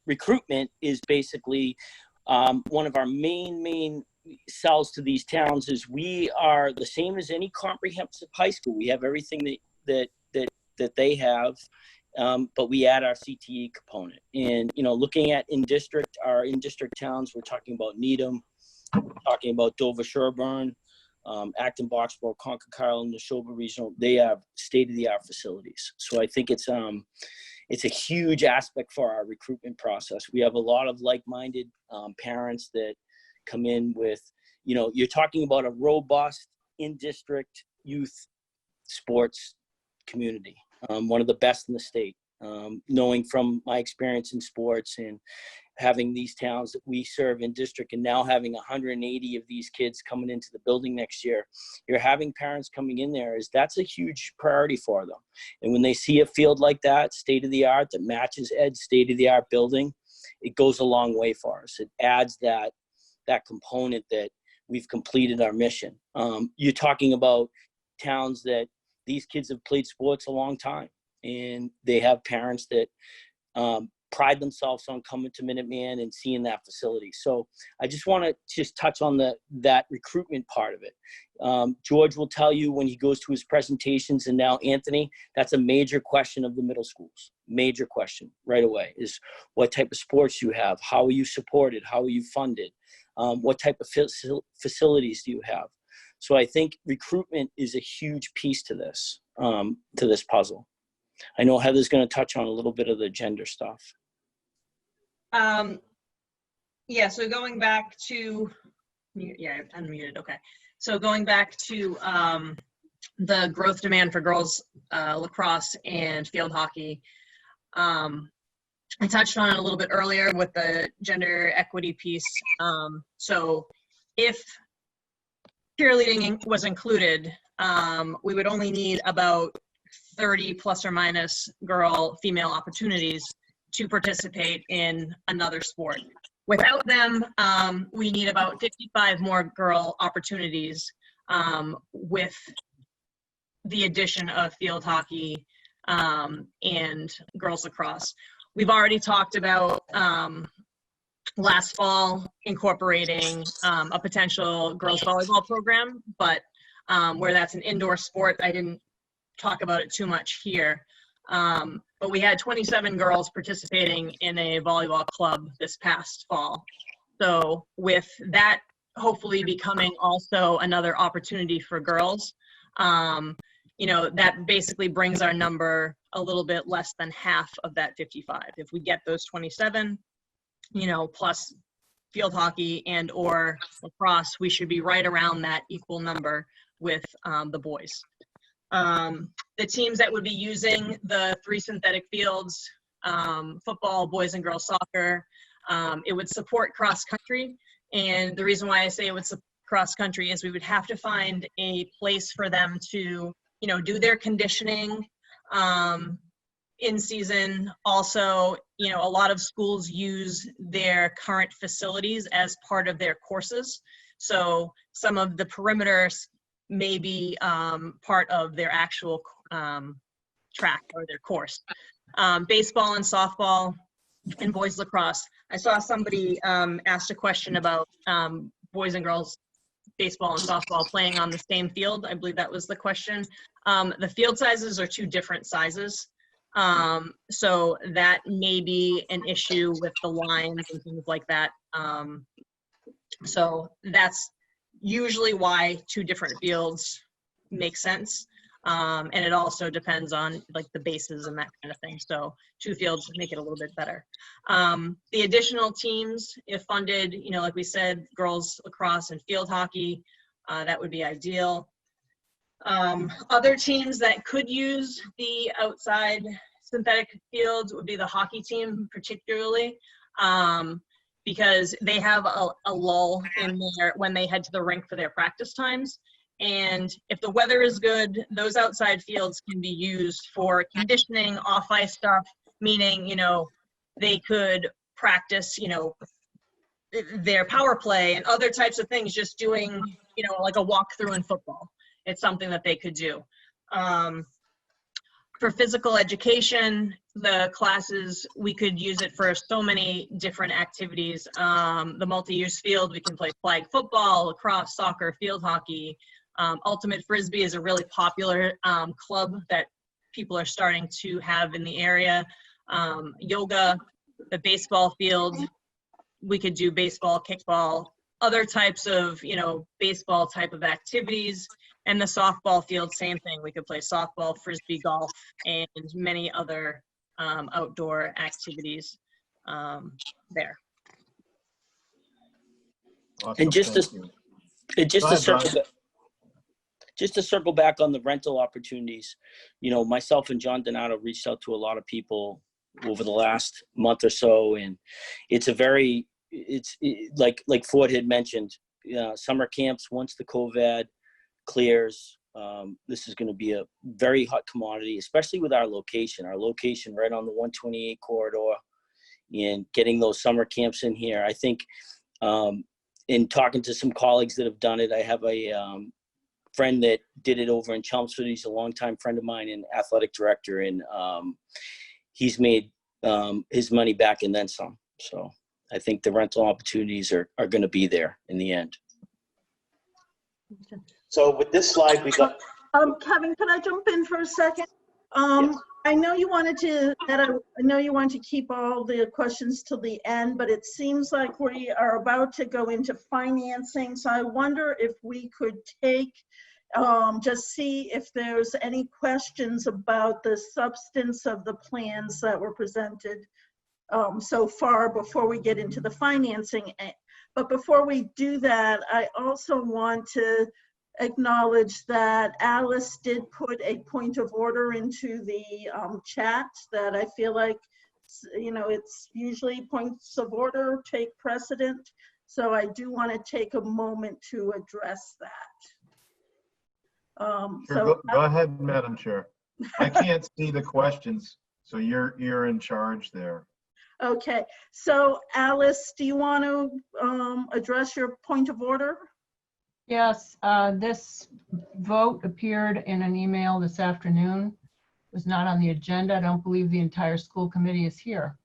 recruitment is basically one of our main sells to these towns is we are the same as any comprehensive high school. We have everything that they have, but we add our CTE component. And looking at our in-district towns, we're talking about Needham, we're talking about Dover Sherburne, Acton, Boxborough, Concord, Carl, and Neshoba Regional, they have state-of-the-art facilities. So I think it's a huge aspect for our recruitment process. We have a lot of like-minded parents that come in with, you know, you're talking about a robust in-district youth sports community, one of the best in the state. Knowing from my experience in sports and having these towns that we serve in district, and now having 180 of these kids coming into the building next year, you're having parents coming in there, that's a huge priority for them. And when they see a field like that, state of the art, that matches Ed's state of the art building, it goes a long way for us. It adds that component that we've completed our mission. You're talking about towns that these kids have played sports a long time, and they have parents that pride themselves on coming to Minuteman and seeing that facility. So I just want to just touch on that recruitment part of it. George will tell you when he goes to his presentations, and now Anthony, that's a major question of the middle schools. Major question right away is what type of sports you have, how are you supported, how are you funded, what type of facilities do you have. So I think recruitment is a huge piece to this puzzle. I know Heather's going to touch on a little bit of the gender stuff. Yeah, so going back to, yeah, I'm unmuted, okay. So going back to the growth demand for girls lacrosse and field hockey, I touched on it a little bit earlier with the gender equity piece. So if cheerleading was included, we would only need about 30 plus or minus female opportunities to participate in another sport. Without them, we need about 55 more girl opportunities with the addition of field hockey and girls lacrosse. We've already talked about last fall incorporating a potential girls volleyball program, but where that's an indoor sport, I didn't talk about it too much here. But we had 27 girls participating in a volleyball club this past fall. So with that hopefully becoming also another opportunity for girls, you know, that basically brings our number a little bit less than half of that 55. If we get those 27, you know, plus field hockey and or lacrosse, we should be right around that equal number with the boys. The teams that would be using the 3 synthetic fields, football, boys and girls soccer, it would support cross country. And the reason why I say it would support cross country is we would have to find a place for them to, you know, do their conditioning in season. Also, you know, a lot of schools use their current facilities as part of their courses. So some of the perimeters may be part of their actual track or their course. Baseball and softball and boys lacrosse. I saw somebody asked a question about boys and girls baseball and softball playing on the same field. I believe that was the question. The field sizes are 2 different sizes. So that may be an issue with the lines and things like that. So that's usually why 2 different fields make sense. And it also depends on like the bases and that kind of thing. So 2 fields make it a little bit better. The additional teams, if funded, you know, like we said, girls lacrosse and field hockey, that would be ideal. Other teams that could use the outside synthetic fields would be the hockey team particularly, because they have a lull in there when they head to the rink for their practice times. And if the weather is good, those outside fields can be used for conditioning, off-ice stuff, meaning, you know, they could practice, you know, their power play and other types of things, just doing, you know, like a walkthrough in football. It's something that they could do. For physical education, the classes, we could use it for so many different activities. The multi-use field, we can play flag football, lacrosse, soccer, field hockey. Ultimate Frisbee is a really popular club that people are starting to have in the area. Yoga, the baseball field, we could do baseball, kickball, other types of, baseball type of activities. And the softball field, same thing. We could play softball, frisbee golf, and many other outdoor activities there. Awesome, And just to, thank you. and just Go to ahead, circle Brian. back, just to circle back on the rental opportunities, myself and John Donato reached out to a lot of people over the last month or so, and like Ford had mentioned, summer camps, once the COVID clears, this is going to be a very hot commodity, especially with our location right on the 128 corridor, and getting those summer camps in here. I think in talking to some colleagues that have done it, I have a friend that did it over in Chelmsford. He's a longtime friend of mine and athletic director, and he's made his money back and then some. So I think the rental opportunities are going to be there in the end. So with this slide, we got. Kevin, can I jump in for a second? Yes. I know you wanted to keep all the questions till the end, but it seems like we are about to go into financing. So I wonder if we could take, just see if there's any questions about the substance of the plans that were presented so far before we get into the financing. But before we do that, I also want to acknowledge that Alice did put a point of order into the chat that I feel like, it's usually points of order take precedent. So I do want to take a moment to address that. Sure, go ahead, Madam Chair. I can't see the questions, so you're in charge there. Okay, so Alice, do you want to address your point of order? Yes, this vote appeared in an email this afternoon. It was not on the agenda. I don't believe the entire school committee is here.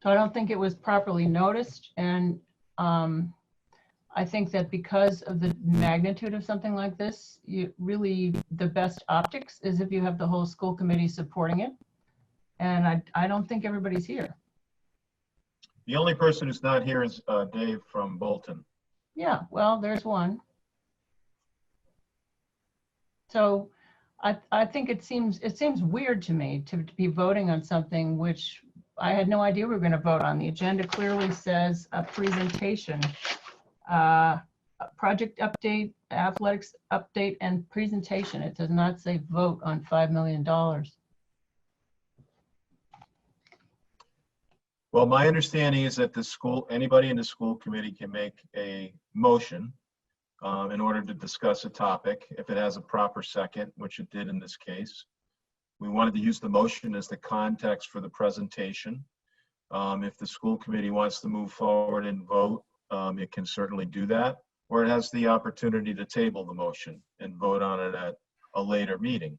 So I don't think it was properly noticed. And I think that because of the magnitude of something like this, the best optics is if you have the whole school committee supporting it. And I don't think everybody's here. The only person who's not here is Dave from Bolton. Yeah, well, there's one. So I think it seems weird to me to be voting on something which I had no idea we were going to vote on. The agenda clearly says a presentation, a project update, athletics update, and presentation. It does not say vote on $5 million. Well, my understanding is that anybody in the school committee can make a motion in order to discuss a topic if it has a proper second, which it did in this case. We wanted to use the motion as the context for the presentation. If the school committee wants to move forward and vote, it can certainly do that, or it has the opportunity to table the motion and vote on it at a later meeting.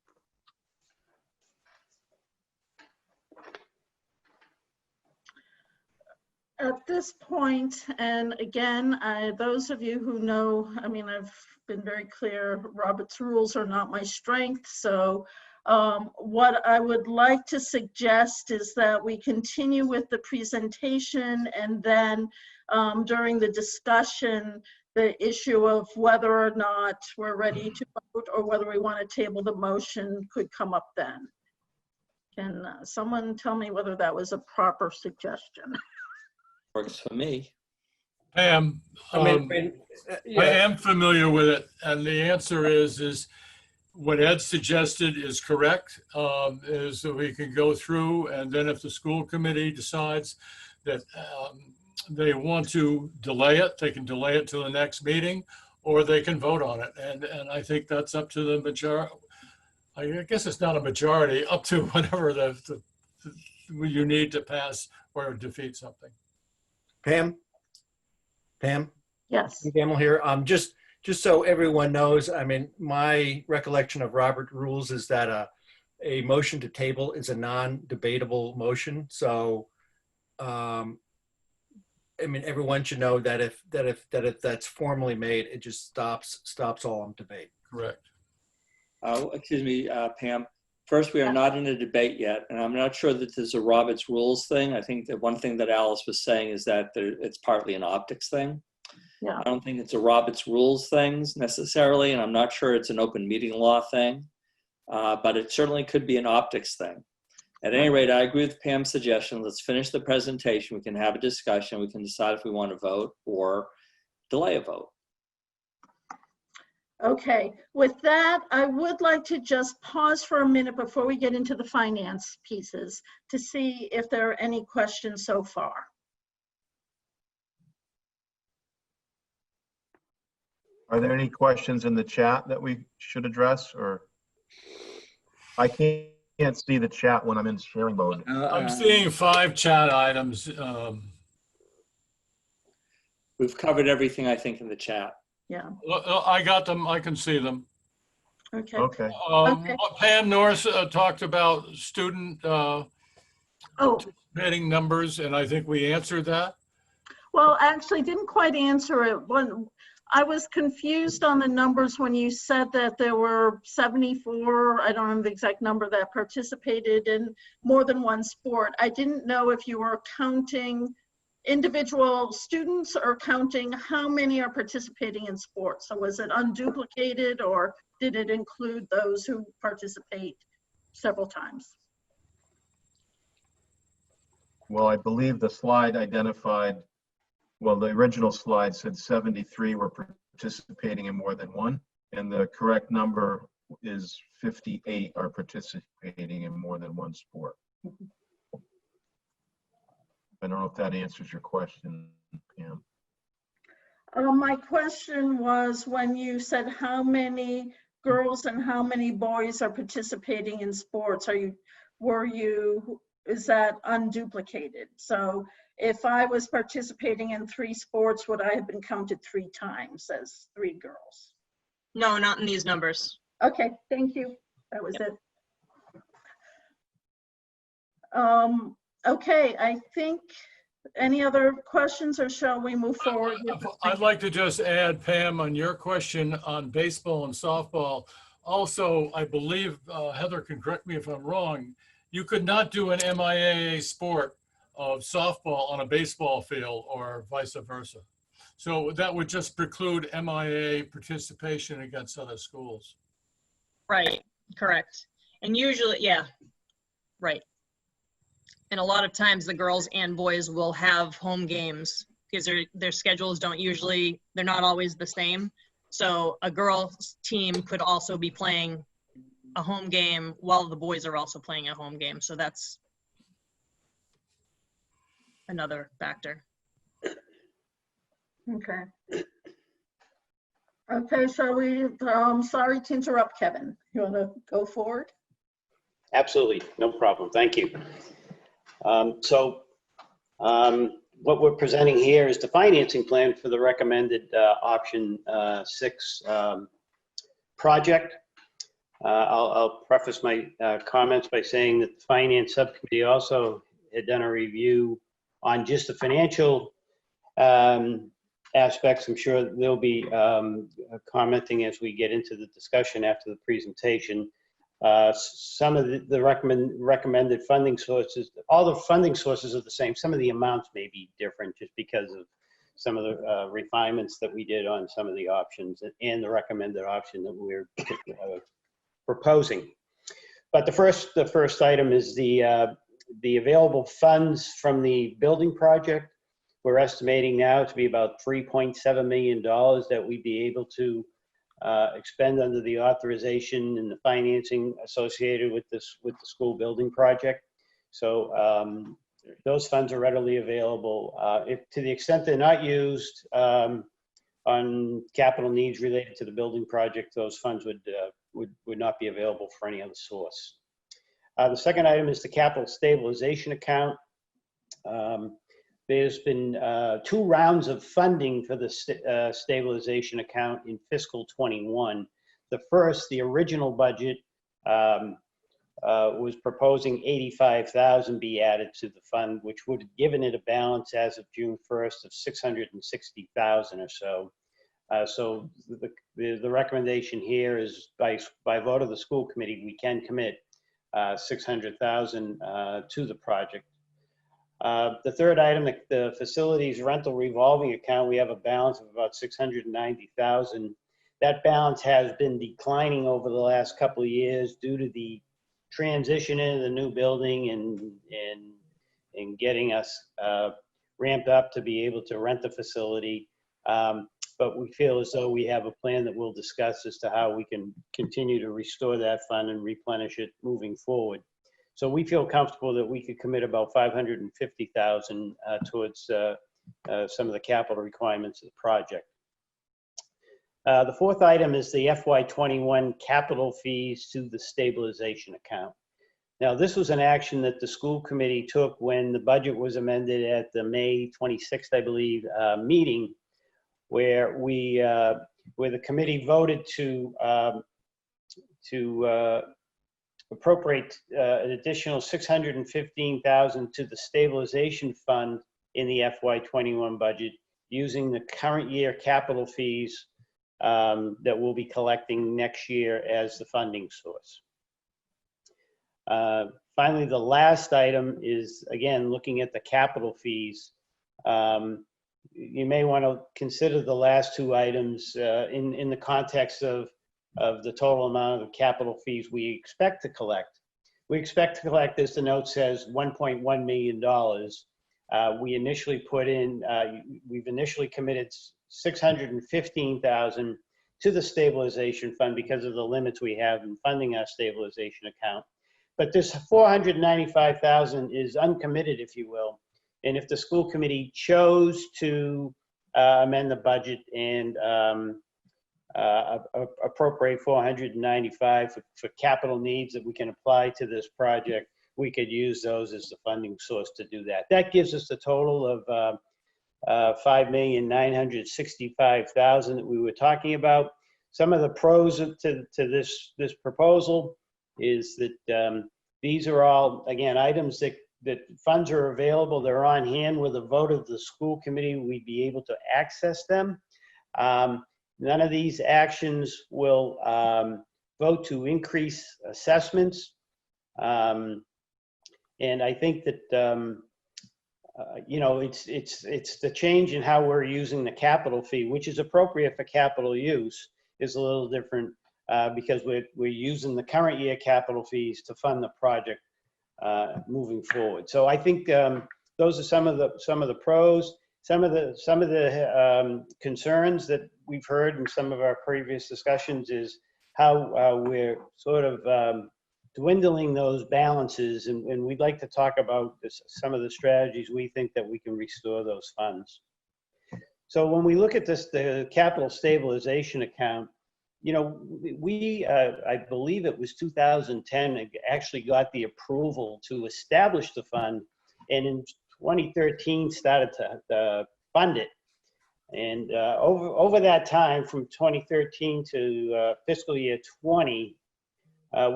At this point, and again, those of you who know, I've been very clear, Robert's rules are not my strength. So what I would like to suggest is that we continue with the presentation, and then during the discussion, the issue of whether or not we're ready to vote or whether we want to table the motion could come up then. Can someone tell me whether that was a proper suggestion? Works for me. Pam, I am familiar with it, and the answer is what Ed suggested is correct, is that we can go through, and then if the school committee decides that they want to delay it, they can delay it to the next meeting, or they can vote on it. And I think that's up to the majority. I guess it's not a majority, up to whatever you need to pass or defeat something. Pam? Yes. Gamble here. Just so everyone knows, my recollection of Robert rules is that a motion to table is a non-debatable motion. So, everyone should know that if that's formally made, it just stops all debate. Correct. Excuse me, Pam. First, we are not in a debate yet, and I'm not sure that there's a Robert's Rules thing. I think that one thing that Alice was saying is that it's partly an optics thing. Yeah. I don't think it's a Robert's Rules thing necessarily, and I'm not sure it's an open meeting law thing, but it certainly could be an optics thing. At any rate, I agree with Pam's suggestion. Let's finish the presentation. We can have a discussion. We can decide if we want to vote or delay a vote. Okay, with that, I would like to just pause for a minute before we get into the finance pieces to see if there are any questions so far. Are there any questions in the chat that we should address, or? I can't see the chat when I'm in sharing mode. I'm seeing 5 chat items. We've covered everything, I think, in the chat. Yeah. I got them. I can see them. Okay. Okay. Okay. Pam Norris talked about student participating numbers, and I think we answered that. Well, actually, didn't quite answer it. I was confused on the numbers when you said that there were 74, I don't know the exact number, that participated in more than one sport. I didn't know if you were counting individual students or counting how many are participating in sports. So was it unduplicated, or did it include those who participate several times? Well, I believe the slide identified, well, the original slide said 73 were participating in more than one, and the correct number is 58 are participating in more than one sport. I don't know if that answers your question, Pam. My question was, when you said how many girls and how many boys are participating in sports, is that unduplicated? So if I was participating in 3 sports, would I have been counted 3 times as 3 girls? No, not in these numbers. Okay, thank you. That was it. Okay, I think, any other questions, or shall we move forward? I'd like to just add, Pam, on your question on baseball and softball. Also, I believe, Heather can correct me if I'm wrong, you could not do an MIAA sport of softball on a baseball field or vice versa. So that would just preclude MIAA participation against other schools. Right, correct. And usually, yeah, right. And a lot of times the girls and boys will have home games because their schedules they're not always the same. So a girls team could also be playing a home game while the boys are also playing a home game. So that's another factor. Okay. Okay, so sorry to interrupt, Kevin. You want to go forward? Absolutely, no problem. Thank you. What we're presenting here is the financing plan for the recommended option 6 project. I'll preface my comments by saying that the Finance Subcommittee also had done a review on just the financial aspects. I'm sure they'll be commenting as we get into the discussion after the presentation. Some of the recommended funding sources, all the funding sources are the same. Some of the amounts may be different just because of some of the refinements that we did on some of the options and the recommended option that we're proposing. But the first item is the available funds from the building project. We're estimating now to be about $3.7 million that we'd be able to expend under the authorization and the financing associated with the school building project. So those funds are readily available. If to the extent they're not used on capital needs related to the building project, those funds would not be available for any other source. The second item is the capital stabilization account. There's been 2 rounds of funding for the stabilization account in fiscal 21. The first, the original budget, was proposing $85,000 be added to the fund, which would have given it a balance as of June 1st of $660,000 or so. So the recommendation here is by vote of the school committee, we can commit $600,000 to the project. The third item, the facilities rental revolving account, we have a balance of about $690,000. That balance has been declining over the last couple of years due to the transition into the new building and getting us ramped up to be able to rent the facility. But we feel as though we have a plan that we'll discuss as to how we can continue to restore that fund and replenish it moving forward. So we feel comfortable that we could commit about $550,000 towards some of the capital requirements of the project. The fourth item is the FY21 capital fees to the stabilization account. Now, this was an action that the school committee took when the budget was amended at the May 26th, I believe, meeting, where the committee voted to appropriate an additional $615,000 to the stabilization fund in the FY21 budget using the current year capital fees that we'll be collecting next year as the funding source. Finally, the last item is, again, looking at the capital fees. You may want to consider the last two items in the context of the total amount of capital fees we expect to collect. We expect to collect, as the note says, $1.1 million. We initially put in, we've initially committed $615,000 to the stabilization fund because of the limits we have in funding our stabilization account. But this $495,000 is uncommitted, if you will. And if the school committee chose to amend the budget and appropriate $495 for capital needs that we can apply to this project, we could use those as the funding source to do that. That gives us the total of $5,965,000 that we were talking about. Some of the pros to this proposal is that these are all, again, items that funds are available. They're on hand. With a vote of the school committee, we'd be able to access them. None of these actions will vote to increase assessments. And I think that, you know, it's the change in how we're using the capital fee, which is appropriate for capital use, is a little different because we're using the current year capital fees to fund the project moving forward. So I think those are some of the pros. Some of the concerns that we've heard in some of our previous discussions is how we're sort of dwindling those balances, and we'd like to talk about some of the strategies we think that we can restore those funds. So when we look at this, the capital stabilization account, you know, we, I believe it was 2010, actually got the approval to establish the fund, and in 2013 started to fund it. And over that time, from 2013 to fiscal year 20,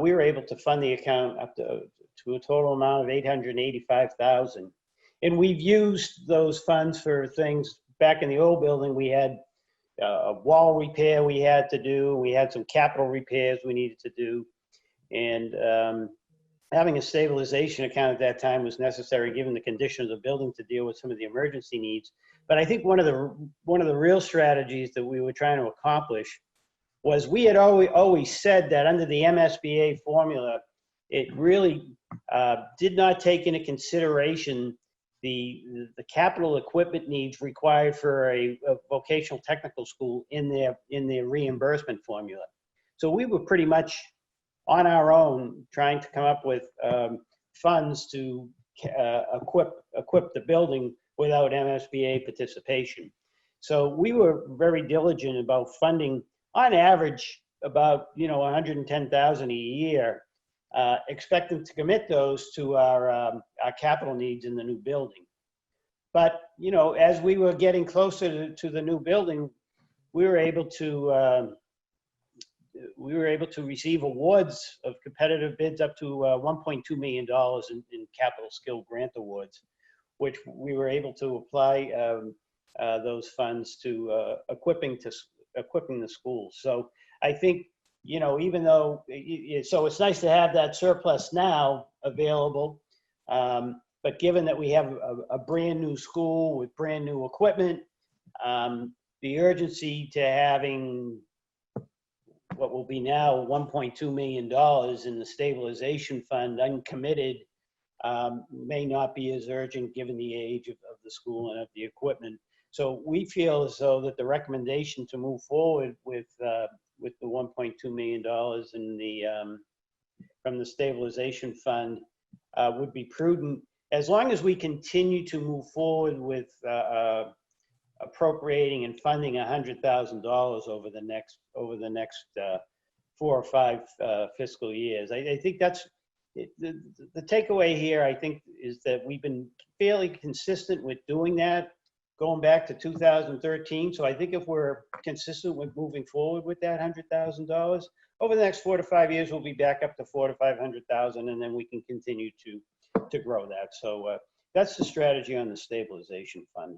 we were able to fund the account up to a total amount of $885,000. And we've used those funds for things. Back in the old building, we had a wall repair we had to do. We had some capital repairs we needed to do. And having a stabilization account at that time was necessary given the condition of the building to deal with some of the emergency needs. But I think one of the real strategies that we were trying to accomplish was we had always said that under the MSBA formula, it really did not take into consideration the capital equipment needs required for a vocational technical school in their reimbursement formula. So we were pretty much on our own trying to come up with funds to equip the building without MSBA participation. So we were very diligent about funding, on average, about $110,000 a year, expecting to commit those to our capital needs in the new building. But as we were getting closer to the new building, we were able to receive awards of competitive bids up to $1.2 million in capital skill grant awards, which we were able to apply those funds to equipping the schools. So I think you know, even though, so it's nice to have that surplus now available. But given that we have a brand new school with brand new equipment, the urgency to having what will be now $1.2 million in the stabilization fund uncommitted may not be as urgent given the age of the school and of the equipment. So we feel as though that the recommendation to move forward with the $1.2 million in the from the stabilization fund would be prudent, as long as we continue to move forward with appropriating and funding $100,000 over the next 4 or 5 fiscal years. I think that's the takeaway here. I think is that we've been fairly consistent with doing that going back to 2013. So I think if we're consistent with moving forward with that $100,000 over the next 4 to 5 years, we'll be back up to 400,000 to 500,000, and then we can continue to grow that. So that's the strategy on the stabilization fund.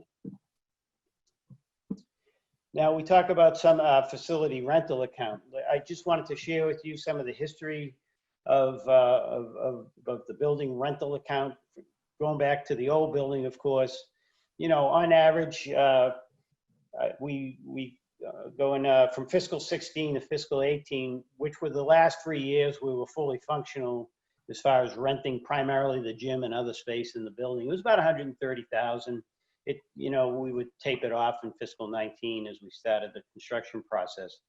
Now we talk about some facility rental account. I just wanted to share with you some of the history of the building rental account, going back to the old building, of course. You know, on average, we going from fiscal 16 to fiscal 18, which were the last 3 years we were fully functional as far as renting primarily the gym and other space in the building. It was about 130,000. You know, we would tape it off in fiscal 19 as we started the construction process.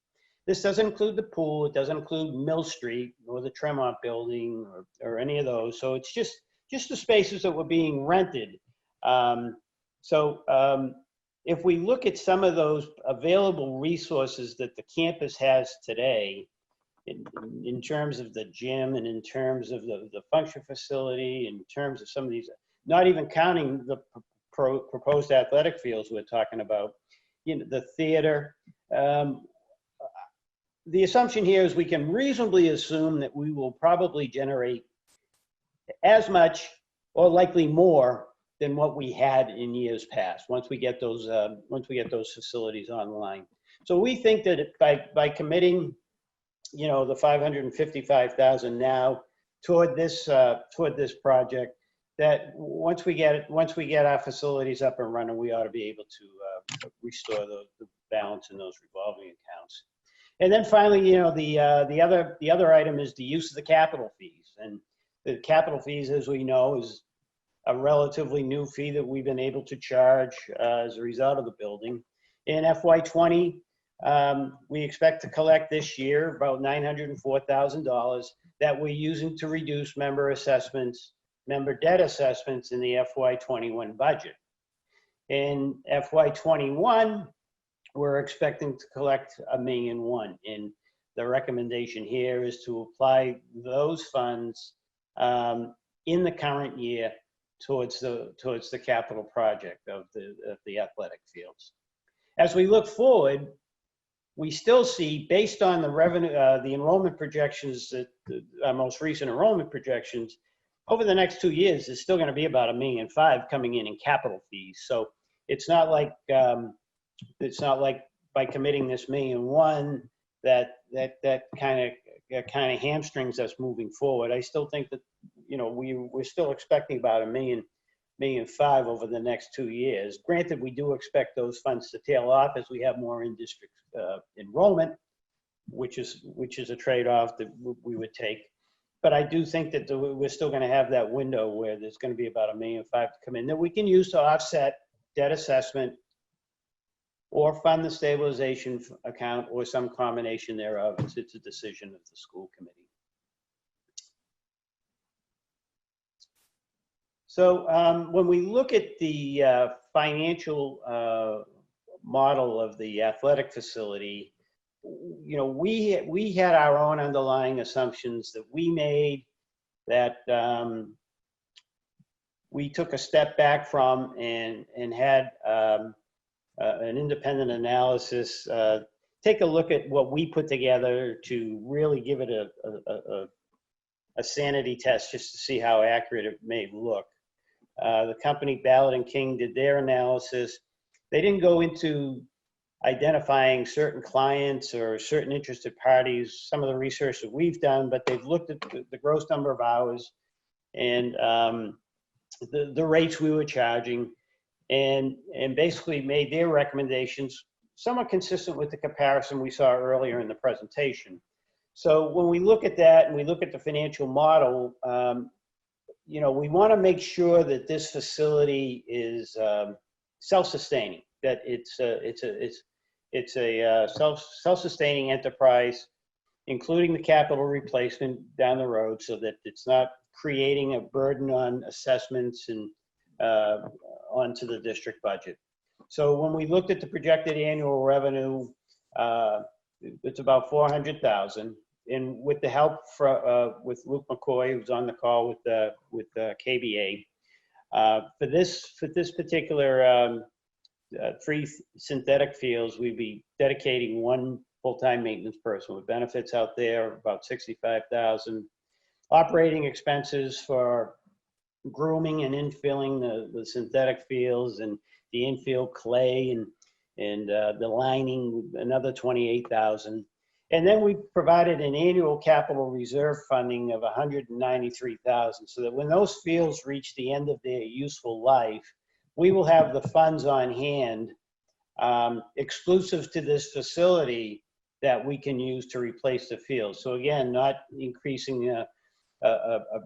This doesn't include the pool. It doesn't include Mill Street or the Tremont building or any of those. So it's just the spaces that were being rented. If we look at some of those available resources that the campus has today, in terms of the gym and in terms of the function facility, in terms of some of these, not even counting the proposed athletic fields we're talking about, you know, the theater. The assumption here is we can reasonably assume that we will probably generate as much or likely more than what we had in years past once we get those facilities online. So we think that by committing, you know, the $555,000 now toward this project, that once we get our facilities up and running, we ought to be able to restore the balance in those revolving accounts. And then finally, you know, the other item is the use of the capital fees. And the capital fees, as we know, is a relatively new fee that we've been able to charge as a result of the building. In FY20, we expect to collect this year about $904,000 that we're using to reduce member debt assessments in the FY21 budget. In FY21, we're expecting to collect $1.1 million, and the recommendation here is to apply those funds in the current year towards the capital project of the athletic fields. As we look forward, we still see, based on the revenue, the enrollment projections, our most recent enrollment projections, over the next 2 years, there's still going to be about $1.5 million coming in capital fees. So it's not like by committing this $1.1 million that kind of hamstrings us moving forward. I still think that, you know, we're still expecting about $1.5 million over the next 2 years. Granted, we do expect those funds to tail off as we have more in-district enrollment, which is a trade-off that we would take. But I do think that we're still going to have that window where there's going to be about $1.5 million to come in that we can use to offset debt assessment or fund the stabilization account or some combination thereof. It's a decision of the school committee. So when we look at the financial model of the athletic facility, you know, we had our own underlying assumptions that we made that we took a step back from and had an independent analysis take a look at what we put together to really give it a sanity test just to see how accurate it may look. The company Ballard and King did their analysis. They didn't go into identifying certain clients or certain interested parties, some of the research that we've done, but they've looked at the gross number of hours and the rates we were charging, and basically made their recommendations somewhat consistent with the comparison we saw earlier in the presentation. So when we look at that and we look at the financial model, we want to make sure that this facility is self-sustaining, that it's a self-sustaining enterprise, including the capital replacement down the road, so that it's not creating a burden on assessments and onto the district budget. So when we looked at the projected annual revenue, it's about 400,000. And with the help with Luke McCoy, who's on the call with KBA, for this particular 3 synthetic fields, we'd be dedicating 1 full-time maintenance person with benefits out there, about 65,000. Operating expenses for grooming and infilling the synthetic fields and the infield clay and the lining, another 28,000. And then we provided an annual capital reserve funding of 193,000, so that when those fields reach the end of their useful life, we will have the funds on hand exclusive to this facility that we can use to replace the field. So again, not increasing a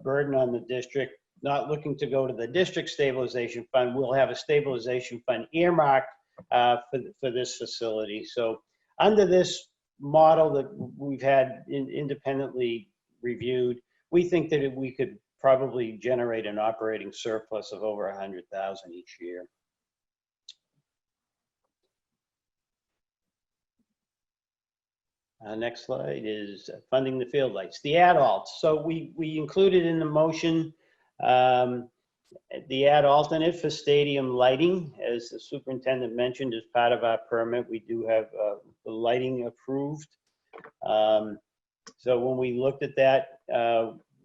burden on the district, not looking to go to the district stabilization fund. We'll have a stabilization fund earmarked for this facility. So under this model that we've had independently reviewed, we think that we could probably generate an operating surplus of over 100,000 each year. Next slide is funding the field lights, the ad-alts. So we included in the motion the ad alternate for stadium lighting. As the superintendent mentioned, as part of our permit, we do have the lighting approved. So when we looked at that,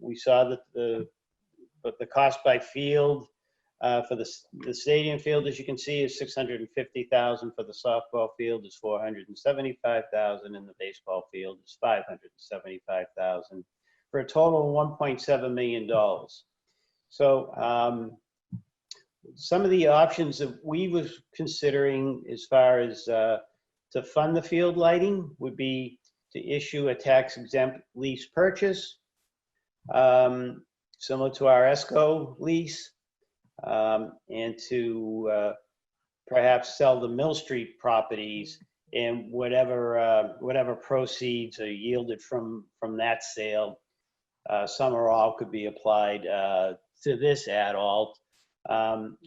we saw that the cost by field for the stadium field, as you can see, is 650,000. For the softball field is 475,000, and the baseball field is 575,000, for a total of $1.7 million. So some of the options that we was considering as far as to fund the field lighting would be to issue a tax-exempt lease purchase, similar to our ESCO lease, and to perhaps sell the Mill Street properties, and whatever proceeds are yielded from that sale, some or all could be applied to this ad-alt.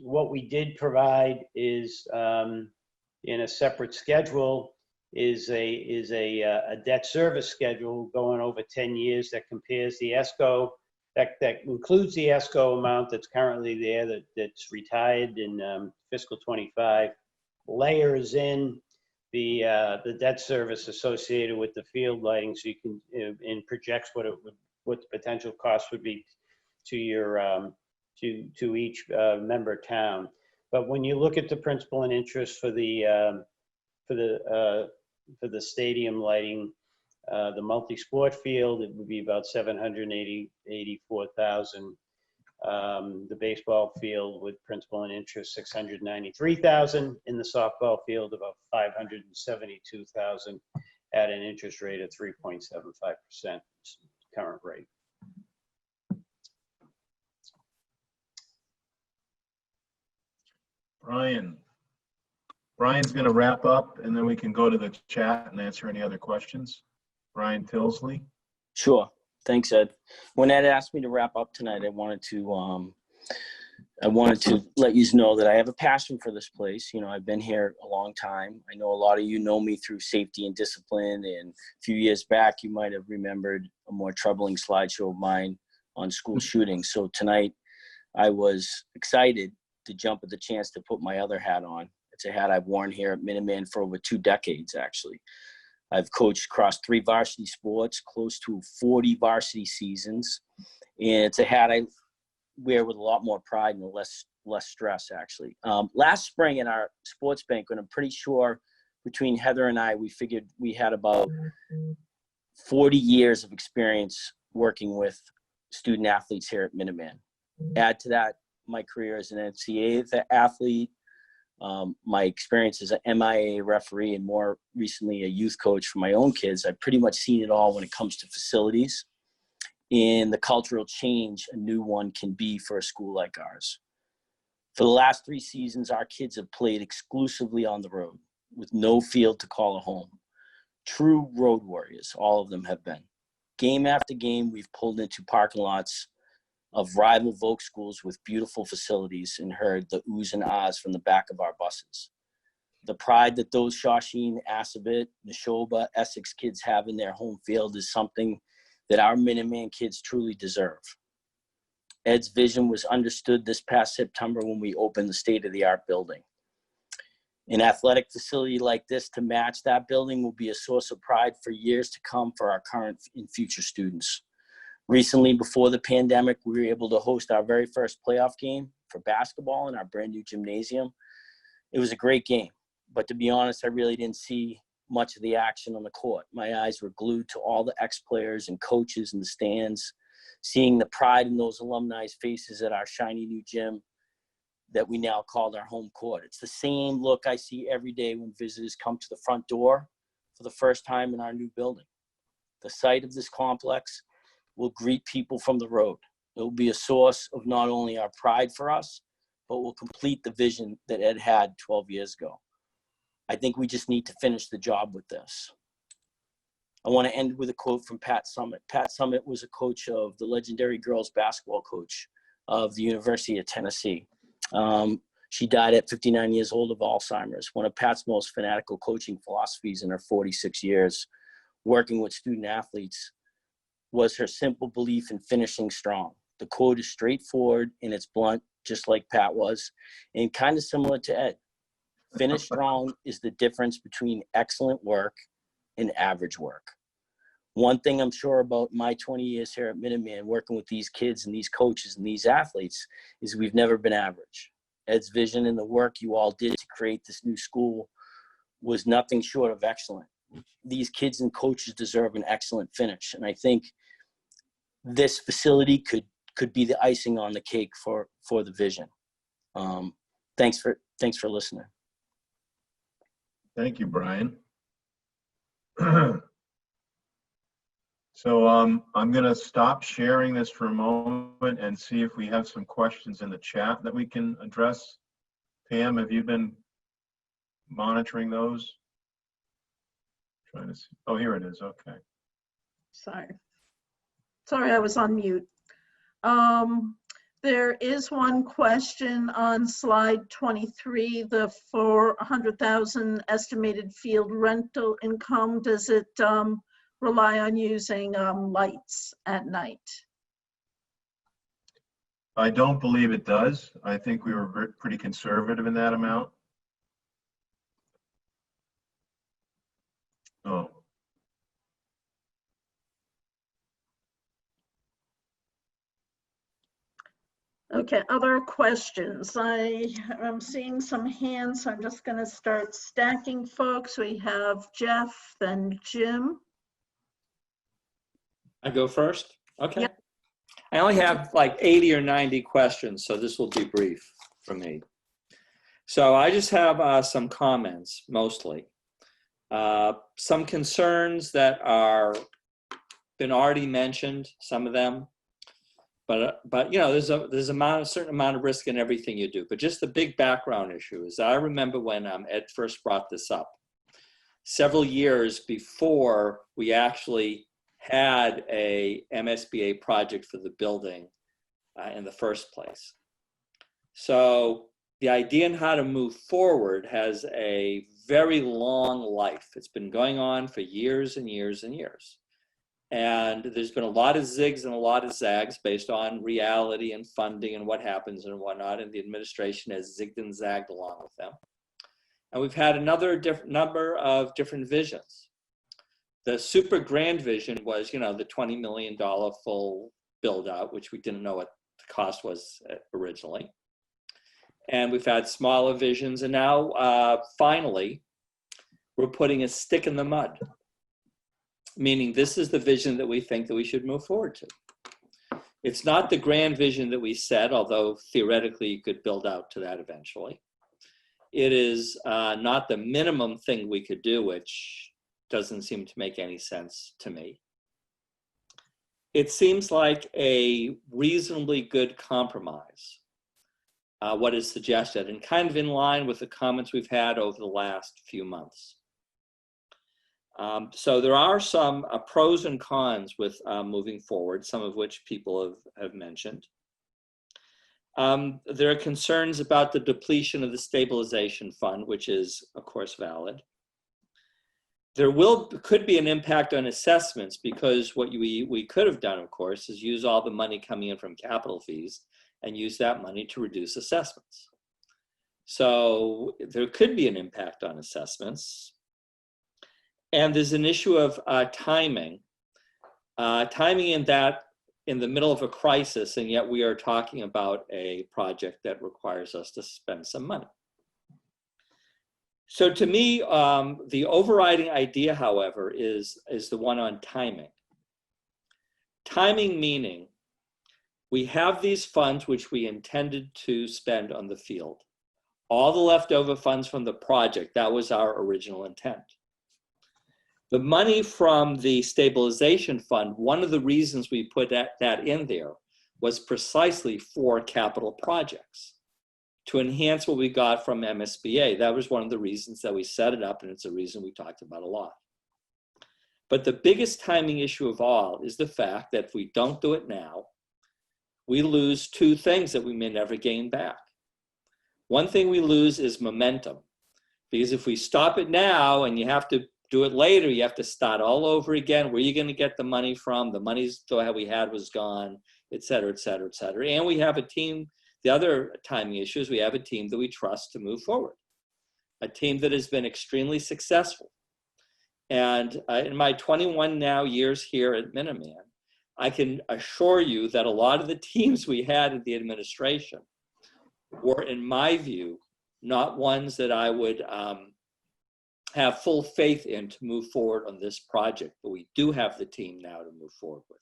What we did provide is in a separate schedule is a debt service schedule going over 10 years that compares the ESCO, that includes the ESCO amount that's currently there that's retired in fiscal 25, layers in the debt service associated with the field lighting, so you can and projects what the potential cost would be to your to each member town. But when you look at the principal and interest for the stadium lighting, the multi-sport field, it would be about 784,000. The baseball field with principal and interest 693,000. In the softball field, about 572,000 at an interest rate of 3.75% current rate. Brian's going to wrap up, and then we can go to the chat and answer any other questions. Brian Tilsley. Sure. Thanks, Ed. When Ed asked me to wrap up tonight, I wanted to let you know that I have a passion for this place. You know, I've been here a long time. I know a lot of you know me through safety and discipline, and a few years back, you might have remembered a more troubling slideshow of mine on school shootings. So tonight, I was excited to jump at the chance to put my other hat on. It's a hat I've worn here at Minuteman for over 2 decades, actually. I've coached across 3 varsity sports, close to 40 varsity seasons. And it's a hat I wear with a lot more pride and less stress, actually. Last spring in our sports banquet, I'm pretty sure between Heather and I, we figured we had about 40 years of experience working with student athletes here at Minuteman. Add to that my career as an NCAA athlete, my experience as an MIA referee, and more recently a youth coach for my own kids. I've pretty much seen it all when it comes to facilities and the cultural change a new one can be for a school like ours. For the last 3 seasons, our kids have played exclusively on the road with no field to call a home. True road warriors, all of them have been. Game after game, we've pulled into parking lots of rival Voc schools with beautiful facilities and heard the oohs and ahs from the back of our buses. The pride that those Shawsheen, Assabet, Neshoba, Essex kids have in their home field is something that our Minuteman kids truly deserve. Ed's vision was understood this past September when we opened the state-of-the-art building. An athletic facility like this to match that building will be a source of pride for years to come for our current and future students. Recently, before the pandemic, we were able to host our very first playoff game for basketball in our brand new gymnasium. It was a great game, but to be honest, I really didn't see much of the action on the court. My eyes were glued to all the ex-players and coaches in the stands, seeing the pride in those alumni's faces at our shiny new gym that we now called our home court. It's the same look I see every day when visitors come to the front door for the first time in our new building. The site of this complex will greet people from the road. It will be a source of not only our pride for us, but will complete the vision that Ed had 12 years ago. I think we just need to finish the job with this. I want to end with a quote from Pat Summitt. Pat Summitt was a coach of the legendary girls basketball coach of the University of Tennessee. She died at 59 years old of Alzheimer's. One of Pat's most fanatical coaching philosophies in her 46 years working with student athletes was her simple belief in finishing strong. The quote is straightforward and it's blunt, just like Pat was, and kind of similar to Ed. Finish strong is the difference between excellent work and average work. One thing I'm sure about my 20 years here at Minuteman, working with these kids and these coaches and these athletes, is we've never been average. Ed's vision and the work you all did to create this new school was nothing short of excellent. These kids and coaches deserve an excellent finish. And I think this facility could be the icing on the cake for the vision. Thanks for listening. Thank you, Brian. So I'm going to stop sharing this for a moment and see if we have some questions in the chat that we can address. Pam, have you been monitoring those? Trying to see. Oh, here it is. Okay. Sorry, I was on mute. There is one question on slide 23, the 400,000 estimated field rental income. Does it rely on using lights at night? I don't believe it does. I think we were pretty conservative in that amount. Oh. Okay, other questions? I am seeing some hands, so I'm just going to start stacking folks. We have Jeff, then Jim. I go first? Okay. Yep. I only have like 80 or 90 questions, so this will be brief for me. So I just have some comments, mostly. Some concerns that are been already mentioned, some of them. But you know, there's a certain amount of risk in everything you do. But just the big background issue is I remember when Ed first brought this up, several years before we actually had a MSBA project for the building in the first place. So the idea on how to move forward has a very long life. It's been going on for years and years and years. And there's been a lot of zigs and a lot of zags based on reality and funding and what happens and whatnot. And the administration has zigged and zagged along with them. And we've had another number of different visions. The super grand vision was, you know, the $20 million full build out, which we didn't know what the cost was originally. And we've had smaller visions. And now, finally, we're putting a stick in the mud, meaning this is the vision that we think that we should move forward to. It's not the grand vision that we set, although theoretically you could build out to that eventually. It is not the minimum thing we could do, which doesn't seem to make any sense to me. It seems like a reasonably good compromise, what is suggested, and kind of in line with the comments we've had over the last few months. So there are some pros and cons with moving forward, some of which people have mentioned. There are concerns about the depletion of the stabilization fund, which is, of course, valid. There could be an impact on assessments, because what we could have done, of course, is use all the money coming in from capital fees and use that money to reduce assessments. So there could be an impact on assessments. And there's an issue of timing. Timing in the middle of a crisis, and yet we are talking about a project that requires us to spend some money. So to me, the overriding idea, however, is the one on timing. Timing meaning we have these funds which we intended to spend on the field. All the leftover funds from the project, that was our original intent. The money from the stabilization fund, one of the reasons we put that in there was precisely for capital projects, to enhance what we got from MSBA. That was one of the reasons that we set it up, and it's a reason we talked about a lot. But the biggest timing issue of all is the fact that if we don't do it now, we lose two things that we may never gain back. One thing we lose is momentum, because if we stop it now and you have to do it later, you have to start all over again. Where are you going to get the money from? The money we had was gone, et cetera, et cetera, et cetera. And we have a team. The other timing issue is we have a team that we trust to move forward, a team that has been extremely successful. And in my 21 now years here at Minuteman, I can assure you that a lot of the teams we had in the administration were, in my view, not ones that I would have full faith in to move forward on this project, but we do have the team now to move forward with.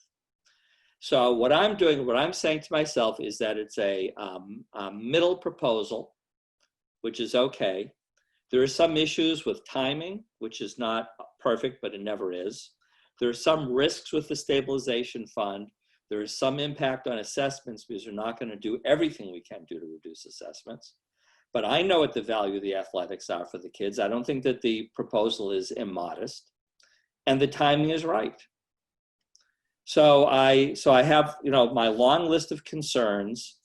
So what I'm doing, what I'm saying to myself is that it's a middle proposal, which is okay. There are some issues with timing, which is not perfect, but it never is. There are some risks with the stabilization fund. There is some impact on assessments, because we're not going to do everything we can do to reduce assessments. But I know what the value of the athletics are for the kids. I don't think that the proposal is immodest, and the timing is right. So I have, my long list of concerns,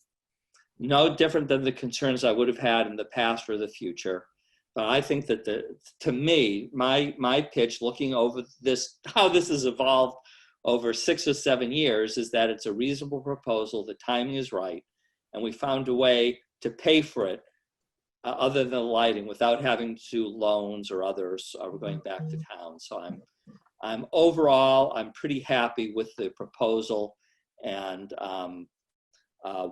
no different than the concerns I would have had in the past or the future. But I think that to me, my pitch, looking over this, how this has evolved over 6 or 7 years, is that it's a reasonable proposal. The timing is right, and we found a way to pay for it other than lighting, without having to do loans or others, or going back to town. So I'm overall, I'm pretty happy with the proposal, and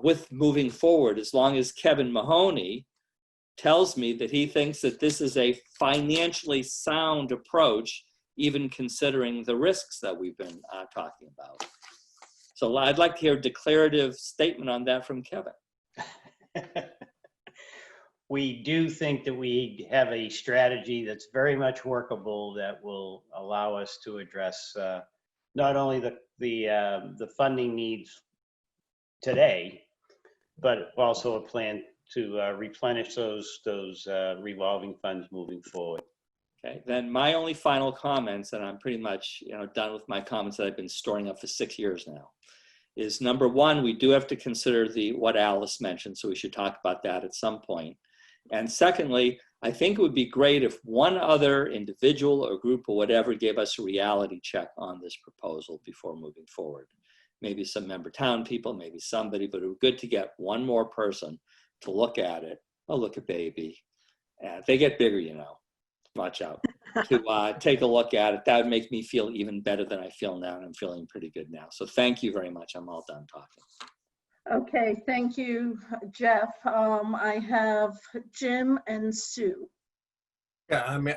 with moving forward, as long as Kevin Mahoney tells me that he thinks that this is a financially sound approach, even considering the risks that we've been talking about. So I'd like to hear a declarative statement on that from Kevin. We do think that we have a strategy that's very much workable, that will allow us to address not only the funding needs today, but also a plan to replenish those revolving funds moving forward. Okay, then my only final comments, and I'm pretty much done with my comments that I've been storing up for 6 years now, is number one, we do have to consider what Alice mentioned, so we should talk about that at some point. And secondly, I think it would be great if one other individual or group or whatever gave us a reality check on this proposal before moving forward. Maybe some member town people, maybe somebody, but it would be good to get one more person to look at it. Oh, look at baby. They get bigger, watch out. To take a look at it. That would make me feel even better than I feel now, and I'm feeling pretty good now. So thank you very much. I'm all done talking. Okay, thank you, Jeff. I have Jim and Sue. Yeah, I mean,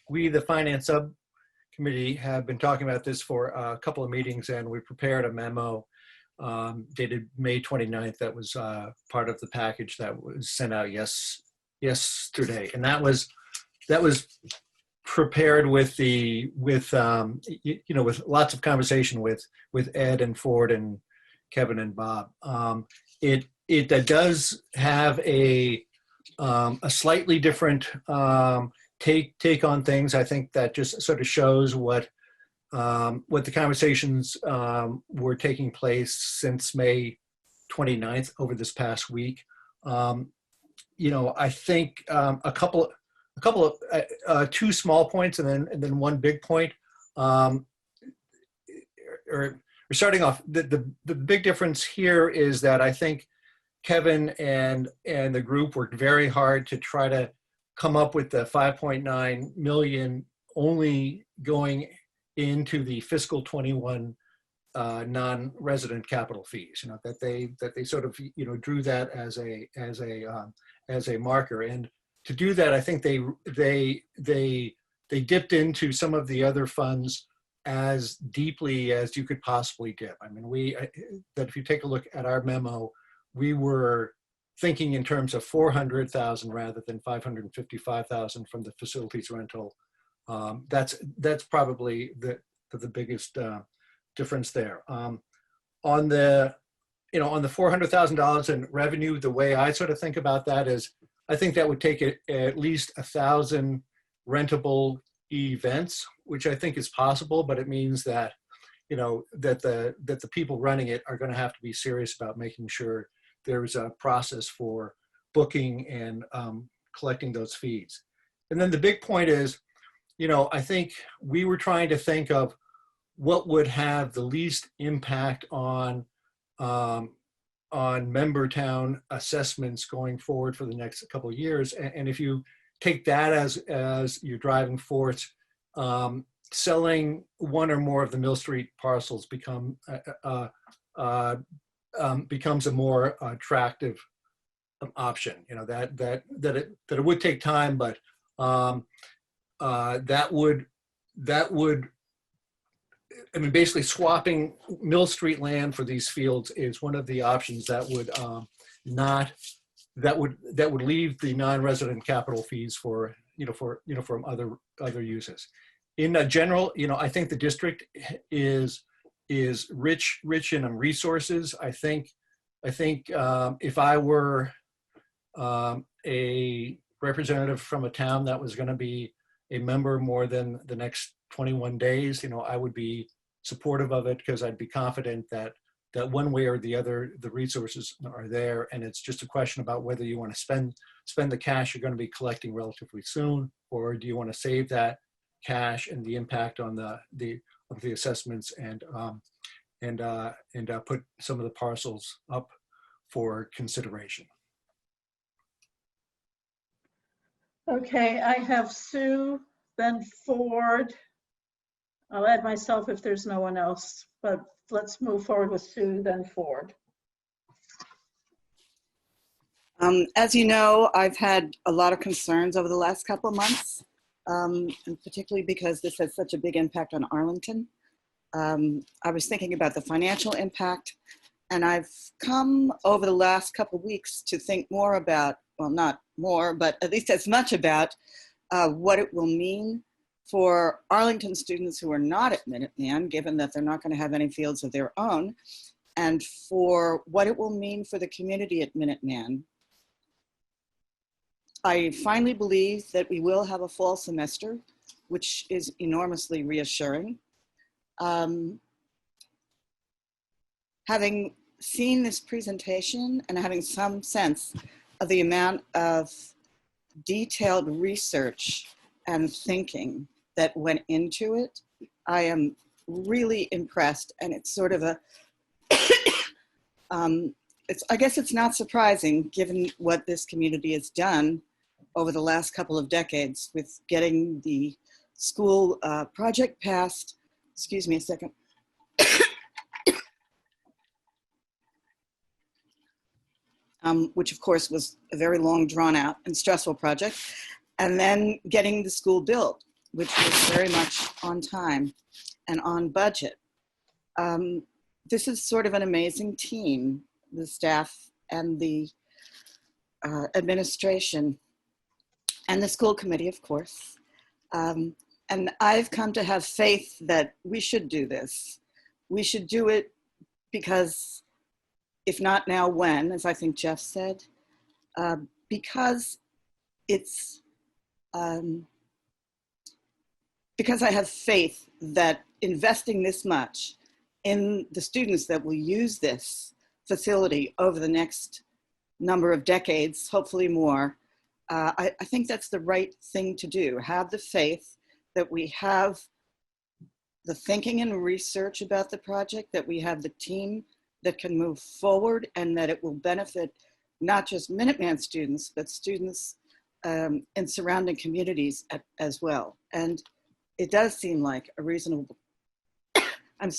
we, the finance subcommittee have been talking about this for a couple of meetings, and we prepared a memo dated May 29th that was part of the package that was sent out yesterday. And that was prepared with with lots of conversation with Ed and Ford and Kevin and Bob. It does have a slightly different take on things. I think that just sort of shows what the conversations were taking place since May 29th over this past week. I think a couple of two small points and then one big point. Or starting off, the big difference here is that I think Kevin and the group worked very hard to try to come up with the 5.9 million only going into the fiscal 21 non-resident capital fees. That they sort of drew that as a marker. And to do that, I think they dipped into some of the other funds as deeply as you could possibly dip. I mean, that if you take a look at our memo, we were thinking in terms of 400,000 rather than 555,000 from the facilities rental. That's probably the biggest difference there. On the $400,000 in revenue, the way I sort of think about that is, I think that would take at least 1,000 rentable events, which I think is possible, but it means that that the people running it are going to have to be serious about making sure there's a process for booking and collecting those fees. And then the big point is, I think we were trying to think of what would have the least impact on member town assessments going forward for the next couple of years. And if you take that as your driving force, selling one or more of the Mill Street parcels becomes a more attractive option. That it would take time, but that would basically swapping Mill Street land for these fields is one of the options that would leave the non-resident capital fees for from other uses. In general, I think the district is rich in resources. I think if I were a representative from a town that was going to be a member more than the next 21 days, I would be supportive of it, because I'd be confident that one way or the other, the resources are there, and it's just a question about whether you want to spend the cash you're going to be collecting relatively soon, or do you want to save that cash and the impact on the assessments and put some of the parcels up for consideration. Okay, I have Sue, then Ford. I'll add myself if there's no one else, but let's move forward with Sue, then Ford. As you know, I've had a lot of concerns over the last couple of months, and particularly because this has such a big impact on Arlington. I was thinking about the financial impact, and I've come over the last couple of weeks to think more about, well, not more, but at least as much about what it will mean for Arlington students who are not at Minuteman, given that they're not going to have any fields of their own, and for what it will mean for the community at Minuteman. I finally believe that we will have a fall semester, which is enormously reassuring. Having seen this presentation and having some sense of the amount of detailed research and thinking that went into it, I am really impressed. And it's sort of I guess it's not surprising given what this community has done over the last couple of decades with getting the school project passed. Excuse me a second. which of course was a very long, drawn out and stressful project, and then getting the school built, which was very much on time and on budget. This is sort of an amazing team, the staff and the administration and the school committee, of course. And I've come to have faith that we should do this. We should do it because, if not now, when, as I think Jeff said, because it's, because I have faith that investing this much in the students that will use this facility over the next number of decades, hopefully more, I think that's the right thing to do. Have the faith that we have the thinking and research about the project, that we have the team that can move forward, and that it will benefit not just Minuteman students, but students in surrounding communities as well. And it does seem like a reasonable, a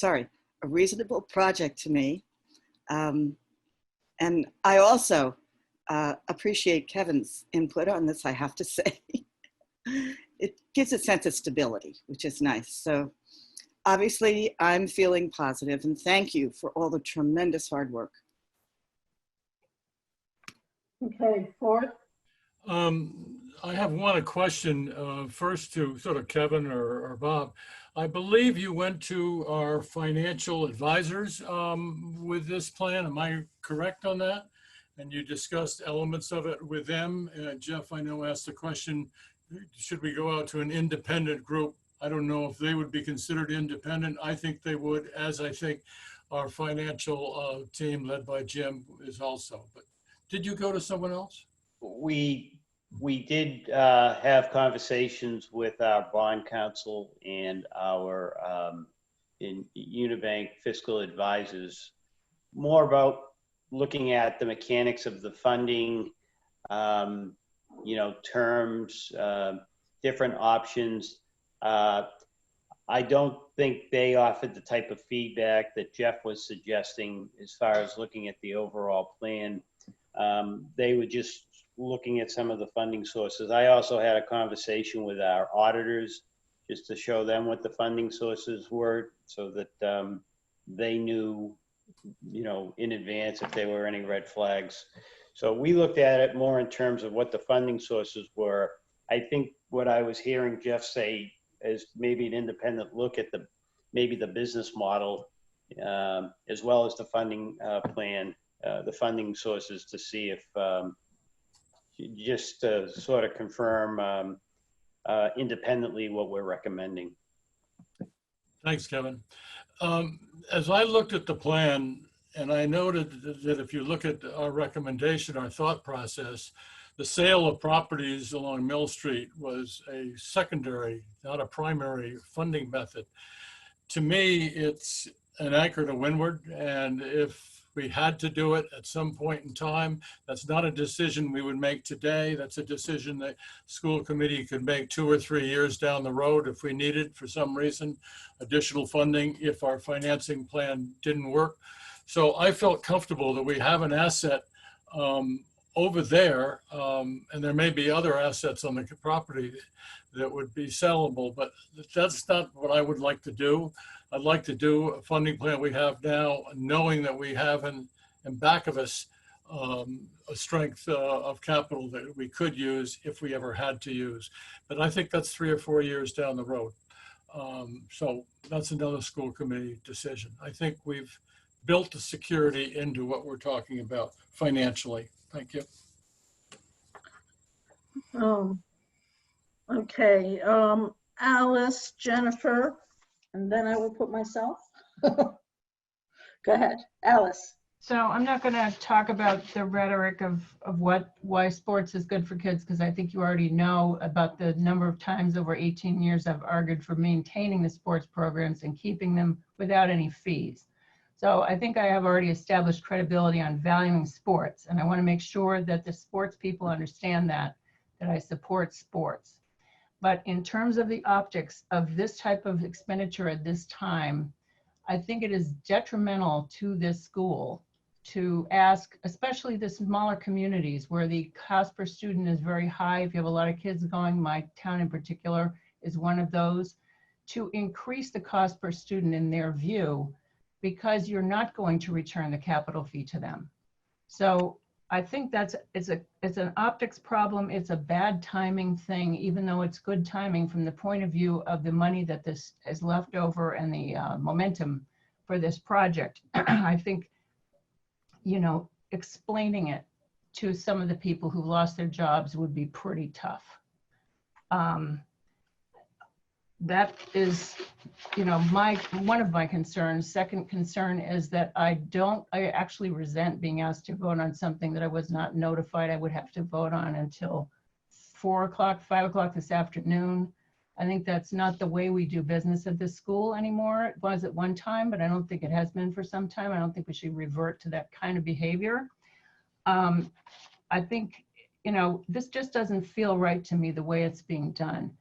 reasonable project to me. And I also appreciate Kevin's input on this, I have to say. It gives a sense of stability, which is nice. So obviously I'm feeling positive, and thank you for all the tremendous hard work. Okay, Ford? I have one question first to sort of Kevin or Bob. I believe you went to our financial advisors with this plan. Am I correct on that? And you discussed elements of it with them. Jeff, I know, asked the question, should we go out to an independent group? I don't know if they would be considered independent. I think they would, as I think our financial team led by Jim is also. But did you go to someone else? We did have conversations with our bond counsel and our in Unibank fiscal advisors, more about looking at the mechanics of the funding, terms, different options. I don't think they offered the type of feedback that Jeff was suggesting as far as looking at the overall plan. They were just looking at some of the funding sources. I also had a conversation with our auditors just to show them what the funding sources were, so that they knew, in advance if there were any red flags. So we looked at it more in terms of what the funding sources were. I think what I was hearing Jeff say is maybe an independent look at maybe the business model, as well as the funding plan, the funding sources, to see if, just to sort of confirm independently what we're recommending. Thanks, Kevin. As I looked at the plan, and I noted that if you look at our recommendation, our thought process, the sale of properties along Mill Street was a secondary, not a primary funding method. To me, it's an anchor to windward, and if we had to do it at some point in time, that's not a decision we would make today. That's a decision that school committee could make 2 or 3 years down the road if we needed, for some reason, additional funding if our financing plan didn't work. So I felt comfortable that we have an asset over there, and there may be other assets on the property that would be sellable, but that's not what I would like to do. I'd like to do a funding plan we have now, knowing that we have in back of us a strength of capital that we could use if we ever had to use. But I think that's 3 or 4 years down the road. So that's another school committee decision. I think we've built the security into what we're talking about financially. Thank you. Okay, Alice, Jennifer, and then I will put myself. Go ahead, Alice. So I'm not going to talk about the rhetoric of why sports is good for kids, because I think you already know about the number of times over 18 years I've argued for maintaining the sports programs and keeping them without any fees. So I think I have already established credibility on valuing sports, and I want to make sure that the sports people understand that I support sports. But in terms of the optics of this type of expenditure at this time, I think it is detrimental to this school to ask, especially the smaller communities where the cost per student is very high. If you have a lot of kids going, my town in particular is one of those, to increase the cost per student in their view, because you're not going to return the capital fee to them. So I think it's an optics problem. It's a bad timing thing, even though it's good timing from the point of view of the money that this is left over and the momentum for this project. I think, you know, explaining it to some of the people who lost their jobs would be pretty tough. That is, you know, one of my concerns. Second concern is that I actually resent being asked to vote on something that I was not notified I would have to vote on until 4 o'clock, 5 o'clock this afternoon. I think that's not the way we do business at this school anymore. It was at one time, but I don't think it has been for some time. I don't think we should revert to that kind of behavior. I think, you know, this just doesn't feel right to me the way it's being done.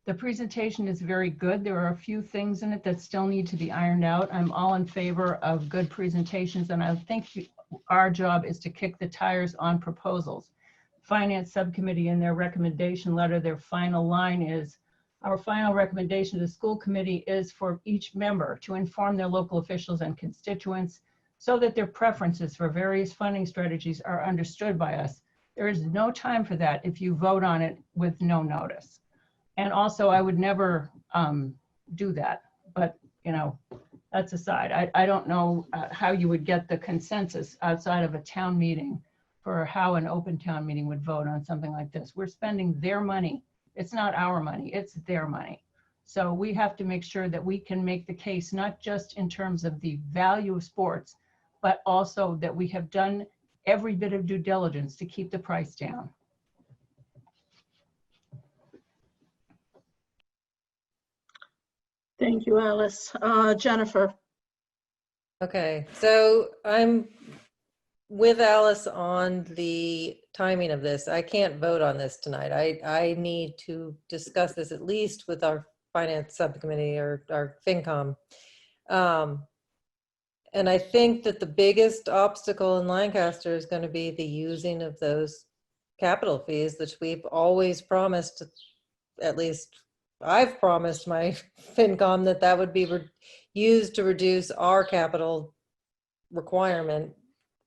The presentation is very good. There are a few things in it that still need to be ironed out. I'm all in favor of good presentations, and I think our job is to kick the tires on proposals. Finance Subcommittee, in their recommendation letter, their final line is, our final recommendation to the school committee is for each member to inform their local officials and constituents so that their preferences for various funding strategies are understood by us. There is no time for that if you vote on it with no notice. And also, I would never do that, but you know, that's aside. I don't know how you would get the consensus outside of a town meeting for how an open town meeting would vote on something like this. We're spending their money. It's not our money, it's their money. So we have to make sure that we can make the case, not just in terms of the value of sports, but also that we have done every bit of due diligence to keep the price down. Thank you, Alice. Jennifer. Okay, so I'm with Alice on the timing of this. I can't vote on this tonight. I need to discuss this at least with our finance subcommittee or our FinCom. And I think that the biggest obstacle in Lancaster is going to be the using of those capital fees, which we've always promised, at least I've promised my FinCom that would be used to reduce our capital requirement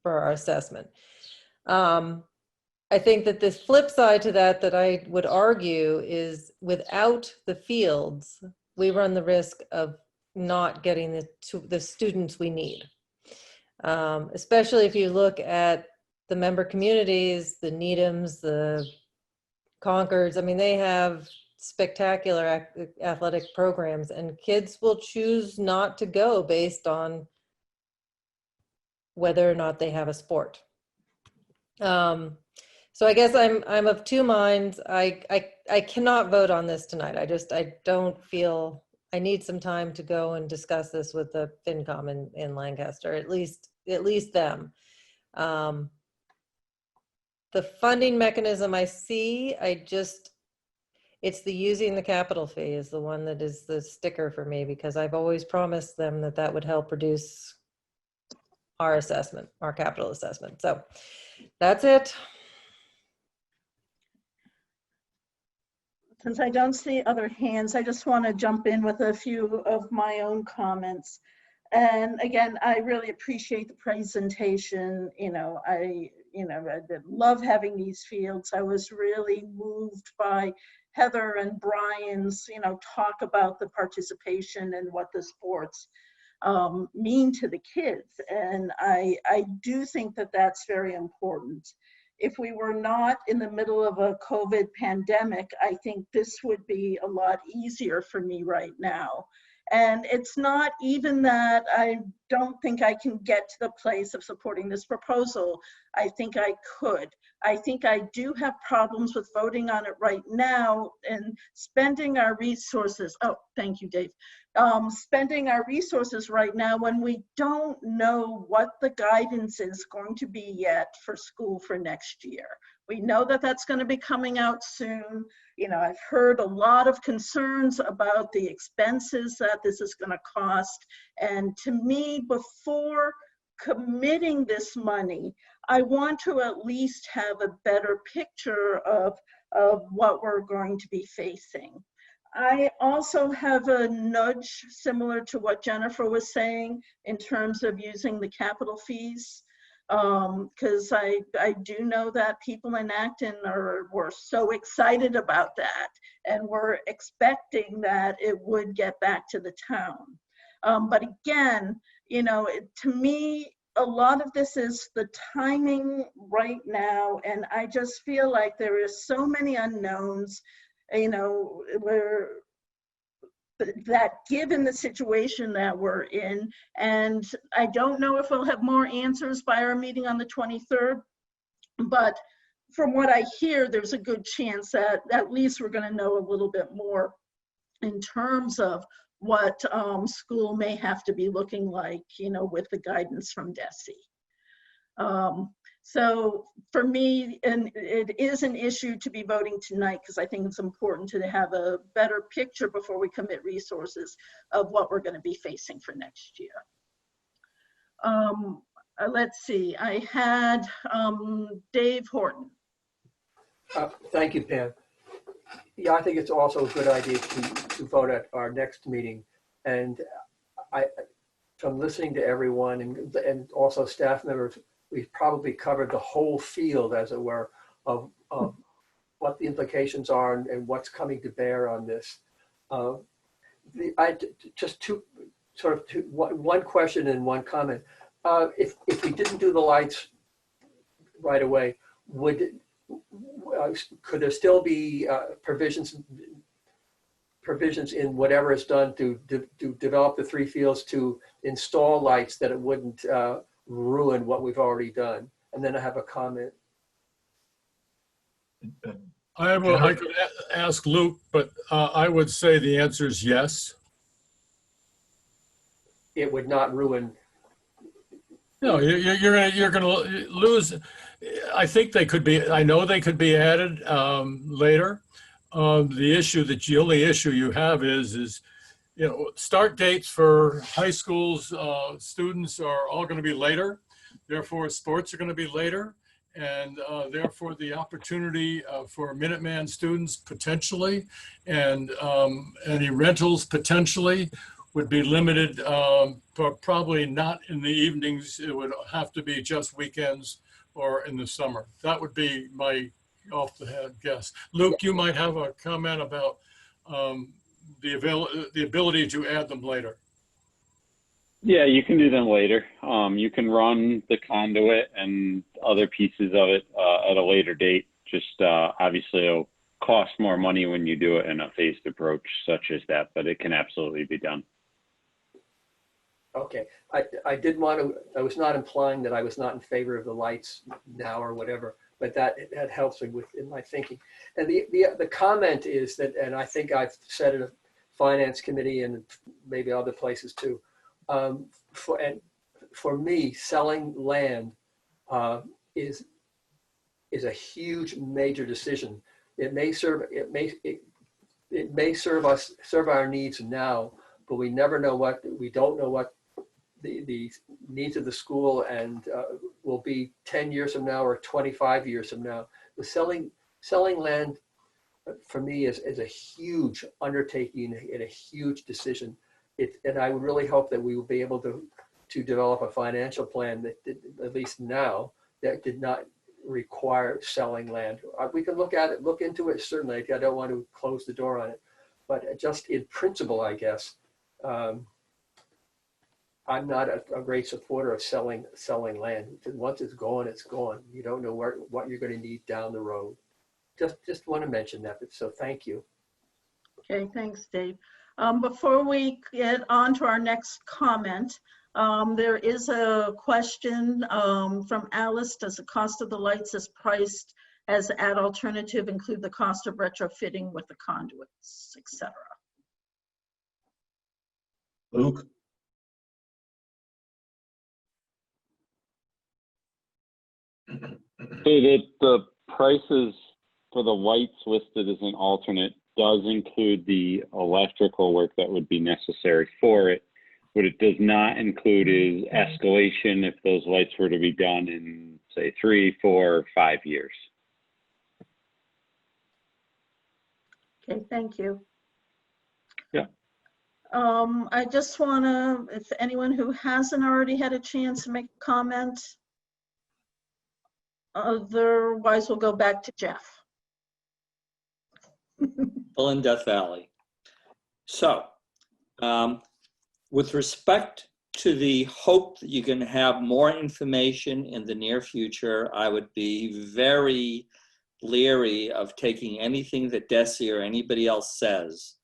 for our assessment. I think that the flip side to that I would argue is without the fields, we run the risk of not getting the students we need. Especially if you look at the member communities, the Needhams, the Concords, I mean, they have spectacular athletic programs, and kids will choose not to go based on whether or not they have a sport. So I guess I'm of two minds. I cannot vote on this tonight. I don't feel, I need some time to go and discuss this with the FinCom in Lancaster, at least them. The funding mechanism I see, it's the using the capital fee is the one that is the sticker for me, because I've always promised them that would help reduce our assessment, our capital assessment. So that's it. Since I don't see other hands, I just want to jump in with a few of my own comments. And again, I really appreciate the presentation. I love having these fields. I was really moved by Heather and Brian's, talk about the participation and what the sports mean to the kids. And I do think that that's very important. If we were not in the middle of a COVID pandemic, I think this would be a lot easier for me right now. And it's not even that I don't think I can get to the place of supporting this proposal. I think I could. I think I do have problems with voting on it right now and spending our resources. Oh, thank you, Dave. Spending our resources right now when we don't know what the guidance is going to be yet for school for next year. We know that that's going to be coming out soon. You know, I've heard a lot of concerns about the expenses that this is going to cost. And to me, before committing this money, I want to at least have a better picture of what we're going to be facing. I also have a nudge similar to what Jennifer was saying in terms of using the capital fees. Because I do know that people in Acton were so excited about that and were expecting that it would get back to the town. But again, you know, to me, a lot of this is the timing right now, and I just feel like there is so many unknowns, you know, that given the situation that we're in, and I don't know if we'll have more answers by our meeting on the 23rd, but from what I hear, there's a good chance that at least we're going to know a little bit more in terms of what school may have to be looking like, you know, with the guidance from DESE. So for me, and it is an issue to be voting tonight because I think it's important to have a better picture before we commit resources of what we're going to be facing for next year. Let's see, I had Dave Horton. Thank you, Pam. Yeah, I think it's also a good idea to vote at our next meeting. And from listening to everyone and also staff members, we've probably covered the whole field, as it were, of what the implications are and what's coming to bear on this. One question and one comment. If we didn't do the lights right away, could there still be provisions in whatever is done to develop the three fields to install lights that it wouldn't ruin what we've already done? And then I have a comment. I could ask Luke, but I would say the answer is yes. It would not ruin. No, you're gonna lose. I think they could be. I know they could be added later. The only issue you have is you know, start dates for high schools students are all going to be later. Therefore, sports are going to be later, and therefore the opportunity for Minuteman students potentially, and any rentals potentially would be limited, but probably not in the evenings. It would have to be just weekends or in the summer. That would be my off the head guess. Luke, you might have a comment about the ability to add them later. Yeah, you can do them later. You can run the conduit and other pieces of it at a later date. Just obviously it'll cost more money when you do it in a phased approach such as that, but it can absolutely be done. Okay, I was not implying that I was not in favor of the lights now or whatever, but that helps me in my thinking. And the comment is that, and I think I've said it at Finance Committee and maybe other places too, for me, selling land is a huge major decision. It may serve our needs now, but we don't know what the needs of the school and will be 10 years from now or 25 years from now. The selling land for me is a huge undertaking and a huge decision. And I would really hope that we will be able to develop a financial plan that did, at least now, that did not require selling land. We can look into it, certainly. I don't want to close the door on it, but just in principle, I guess, I'm not a great supporter of selling land. Once it's gone, it's gone. You don't know what you're going to need down the road. Just want to mention that. So thank you. Okay, thanks, Dave. Before we get on to our next comment, there is a question from Alice. Does the cost of the lights as priced as ad alternative include the cost of retrofitting with the conduits, etc.? Luke? So the prices for the lights listed as an alternate does include the electrical work that would be necessary for it. What it does not include is escalation if those lights were to be done in, say, 3, 4, 5 years. Okay, thank you. Yeah. I just want to, if anyone who hasn't already had a chance to make a comment, otherwise we'll go back to Jeff. Still in Death Valley. So, with respect to the hope that you're going to have more information in the near future, I would be very leery of taking anything that Desi or anybody else says,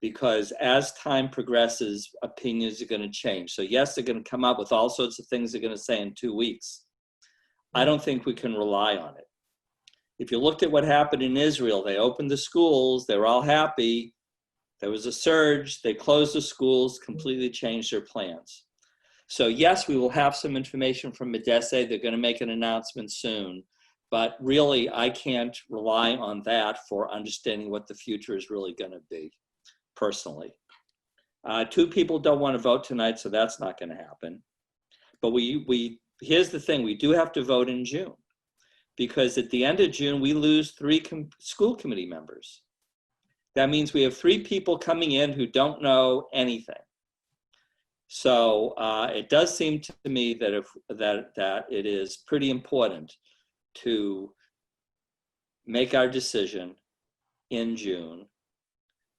because as time progresses, opinions are going to change. So yes, they're going to come up with all sorts of things they're going to say in 2 weeks. I don't think we can rely on it. If you looked at what happened in Israel, they opened the schools, they were all happy. There was a surge, they closed the schools, completely changed their plans. So yes, we will have some information from Medese. They're going to make an announcement soon. But really, I can't rely on that for understanding what the future is really going to be, personally. 2 people don't want to vote tonight, so that's not going to happen. But here's the thing, we do have to vote in June, because at the end of June, we lose 3 school committee members. That means we have 3 people coming in who don't know anything. So it does seem to me that that it is pretty important to make our decision in June,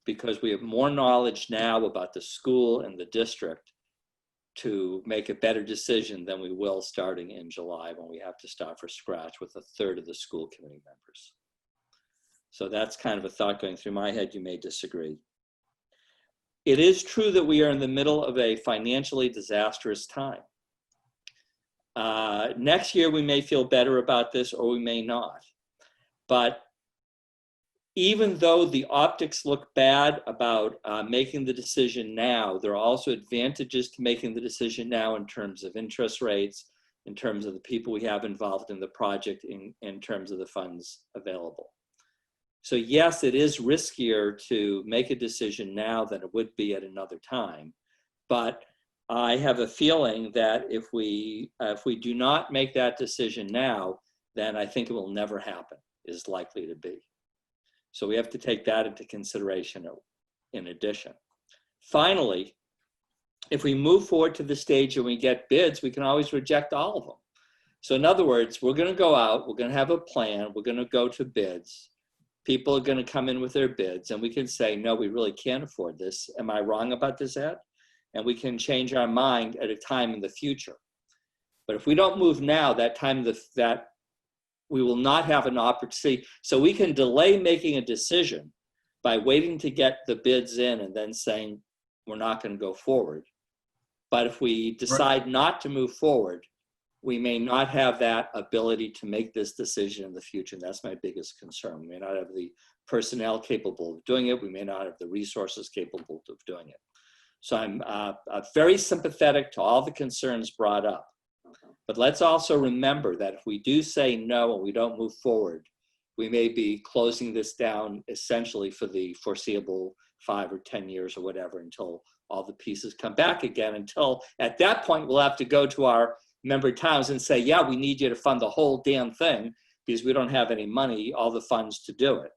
because we have more knowledge now about the school and the district to make a better decision than we will starting in July, when we have to start from scratch with 1/3 of the school committee members. So that's kind of a thought going through my head. You may disagree. It is true that we are in the middle of a financially disastrous time. Next year, we may feel better about this, or we may not. But even though the optics look bad about making the decision now, there are also advantages to making the decision now in terms of interest rates, in terms of the people we have involved in the project, in terms of the funds available. So yes, it is riskier to make a decision now than it would be at another time. But I have a feeling that if we do not make that decision now, then I think it will never happen, is likely to be. So we have to take that into consideration in addition. Finally, if we move forward to the stage and we get bids, we can always reject all of them. So in other words, we're going to go out, we're going to have a plan, we're going to go to bids. People are going to come in with their bids, and we can say, no, we really can't afford this. Am I wrong about this, Ed? And we can change our mind at a time in the future. But if we don't move now, that time that we will not have an opportunity. So we can delay making a decision by waiting to get the bids in and then saying we're not going to go forward. But if we decide not to move forward, we may not have that ability to make this decision in the future. And that's my biggest concern. We may not have the personnel capable of doing it. We may not have the resources capable of doing it. So I'm very sympathetic to all the concerns brought up. But let's also remember that if we do say no and we don't move forward, we may be closing this down essentially for the foreseeable 5 or 10 years or whatever, until all the pieces come back again. Until at that point, we'll have to go to our member towns and say, yeah, we need you to fund the whole damn thing because we don't have any money, all the funds to do it.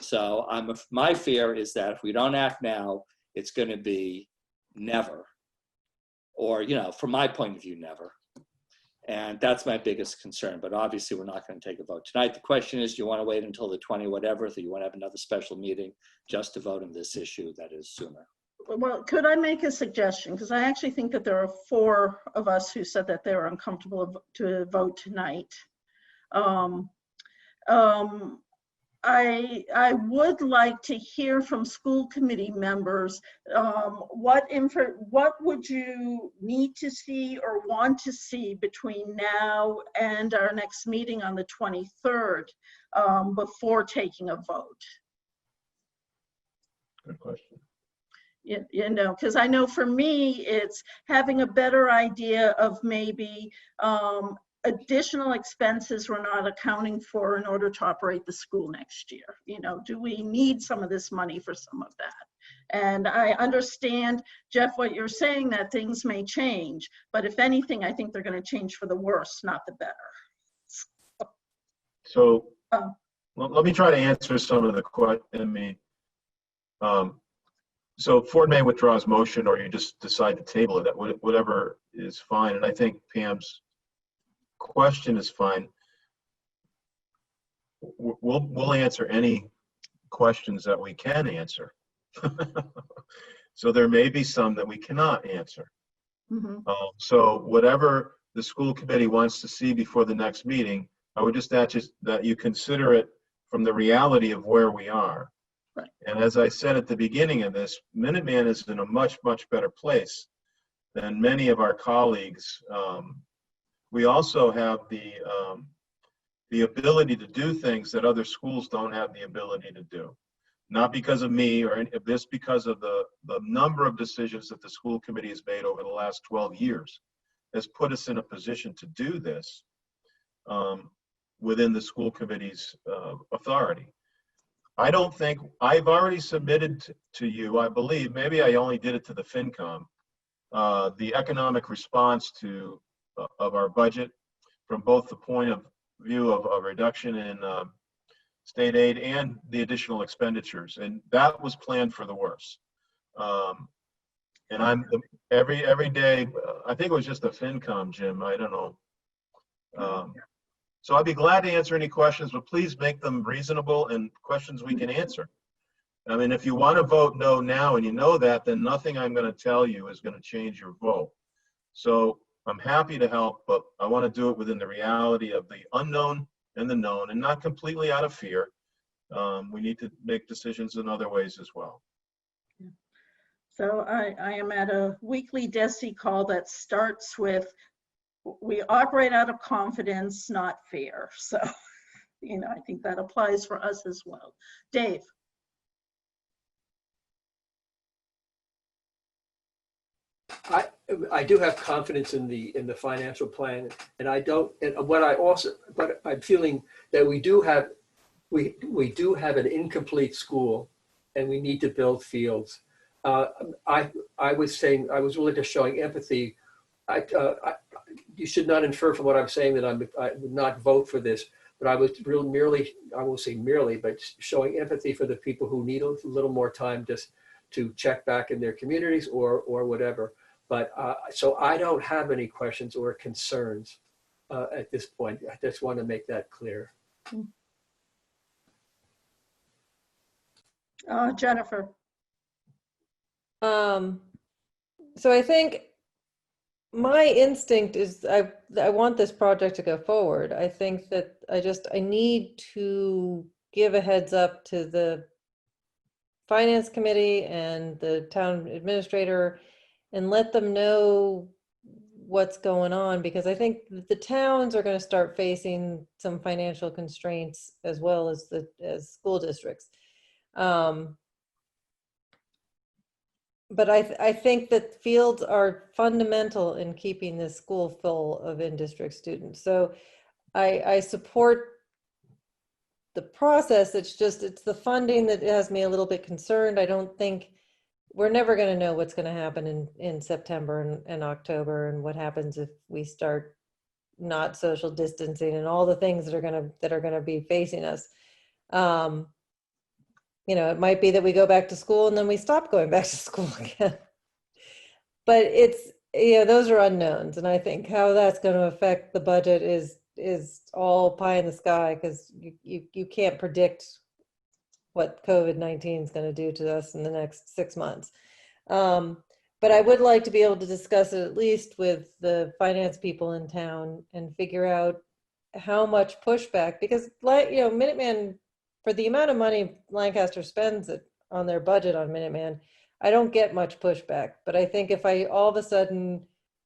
So my fear is that if we don't act now, it's going to be never, or, you know, from my point of view, never. And that's my biggest concern. But obviously, we're not going to take a vote tonight. The question is, do you want to wait until the 20 whatever, or do you want to have another special meeting just to vote on this issue that is sooner? Well, could I make a suggestion? Because I actually think that there are 4 of us who said that they were uncomfortable to vote tonight. I would like to hear from school committee members. What would you need to see or want to see between now and our next meeting on the 23rd before taking a vote? Good question. You know, because I know for me, it's having a better idea of maybe additional expenses we're not accounting for in order to operate the school next year? You know, do we need some of this money for some of that? And I understand, Jeff, what you're saying, that things may change, but if anything, I think they're going to change for the worse, not the better. So well, let me try to answer some of the questions. So Ford May withdraws motion, or you just decide to table it. Whatever is fine. And I think Pam's question is fine. We'll answer any questions that we can answer. So there may be some that we cannot answer. So whatever the school committee wants to see before the next meeting, I would just ask that you consider it from the reality of where we are. Right. And as I said at the beginning of this, Minuteman is in a much, much better place than many of our colleagues. We also have the ability to do things that other schools don't have the ability to do. Not because of me or any of this, because of the number of decisions that the school committee has made over the last 12 years has put us in a position to do this within the school committee's authority. I don't think, I've already submitted to you, I believe, maybe I only did it to the FinCom, the economic response of our budget from both the point of view of a reduction in state aid and the additional expenditures, and that was planned for the worst. And I'm every day, I think it was just the FinCom, Jim, I don't know. So I'd be glad to answer any questions, but please make them reasonable and questions we can answer. I mean, if you want to vote no now and you know that, then nothing I'm going to tell you is going to change your vote. So I'm happy to help, but I want to do it within the reality of the unknown and the known, and not completely out of fear. We need to make decisions in other ways as well. So I am at a weekly DESI call that starts with, we operate out of confidence, not fear. So, you know, I think that applies for us as well. Dave. I do have confidence in the financial plan, and I don't. And but I'm feeling that we do have an incomplete school, and we need to build fields. I was really just showing empathy. You should not infer from what I'm saying that I would not vote for this, but I was merely, I won't say merely, but showing empathy for the people who need a little more time just to check back in their communities or whatever. But so I don't have any questions or concerns at this point. I just want to make that clear. Jennifer. So I think my instinct is I want this project to go forward. I think that I need to give a heads up to the finance committee and the town administrator and let them know what's going on, because I think the towns are going to start facing some financial constraints as well as school districts. But I think that fields are fundamental in keeping this school full of in-district students. So I support the process. It's the funding that has me a little bit concerned. I don't think we're never going to know what's going to happen in September and October, and what happens if we start not social distancing and all the things that are going to be facing us. You know, it might be that we go back to school and then we stop going back to school again. But it's, you know, those are unknowns. And I think how that's going to affect the budget is all pie in the sky, because you can't predict what COVID-19 is going to do to us in the next 6 months. But I would like to be able to discuss it at least with the finance people in town and figure out how much pushback, because, you know, Minuteman, for the amount of money Lancaster spends on their budget on Minuteman, I don't get much pushback. But I think if I all of a sudden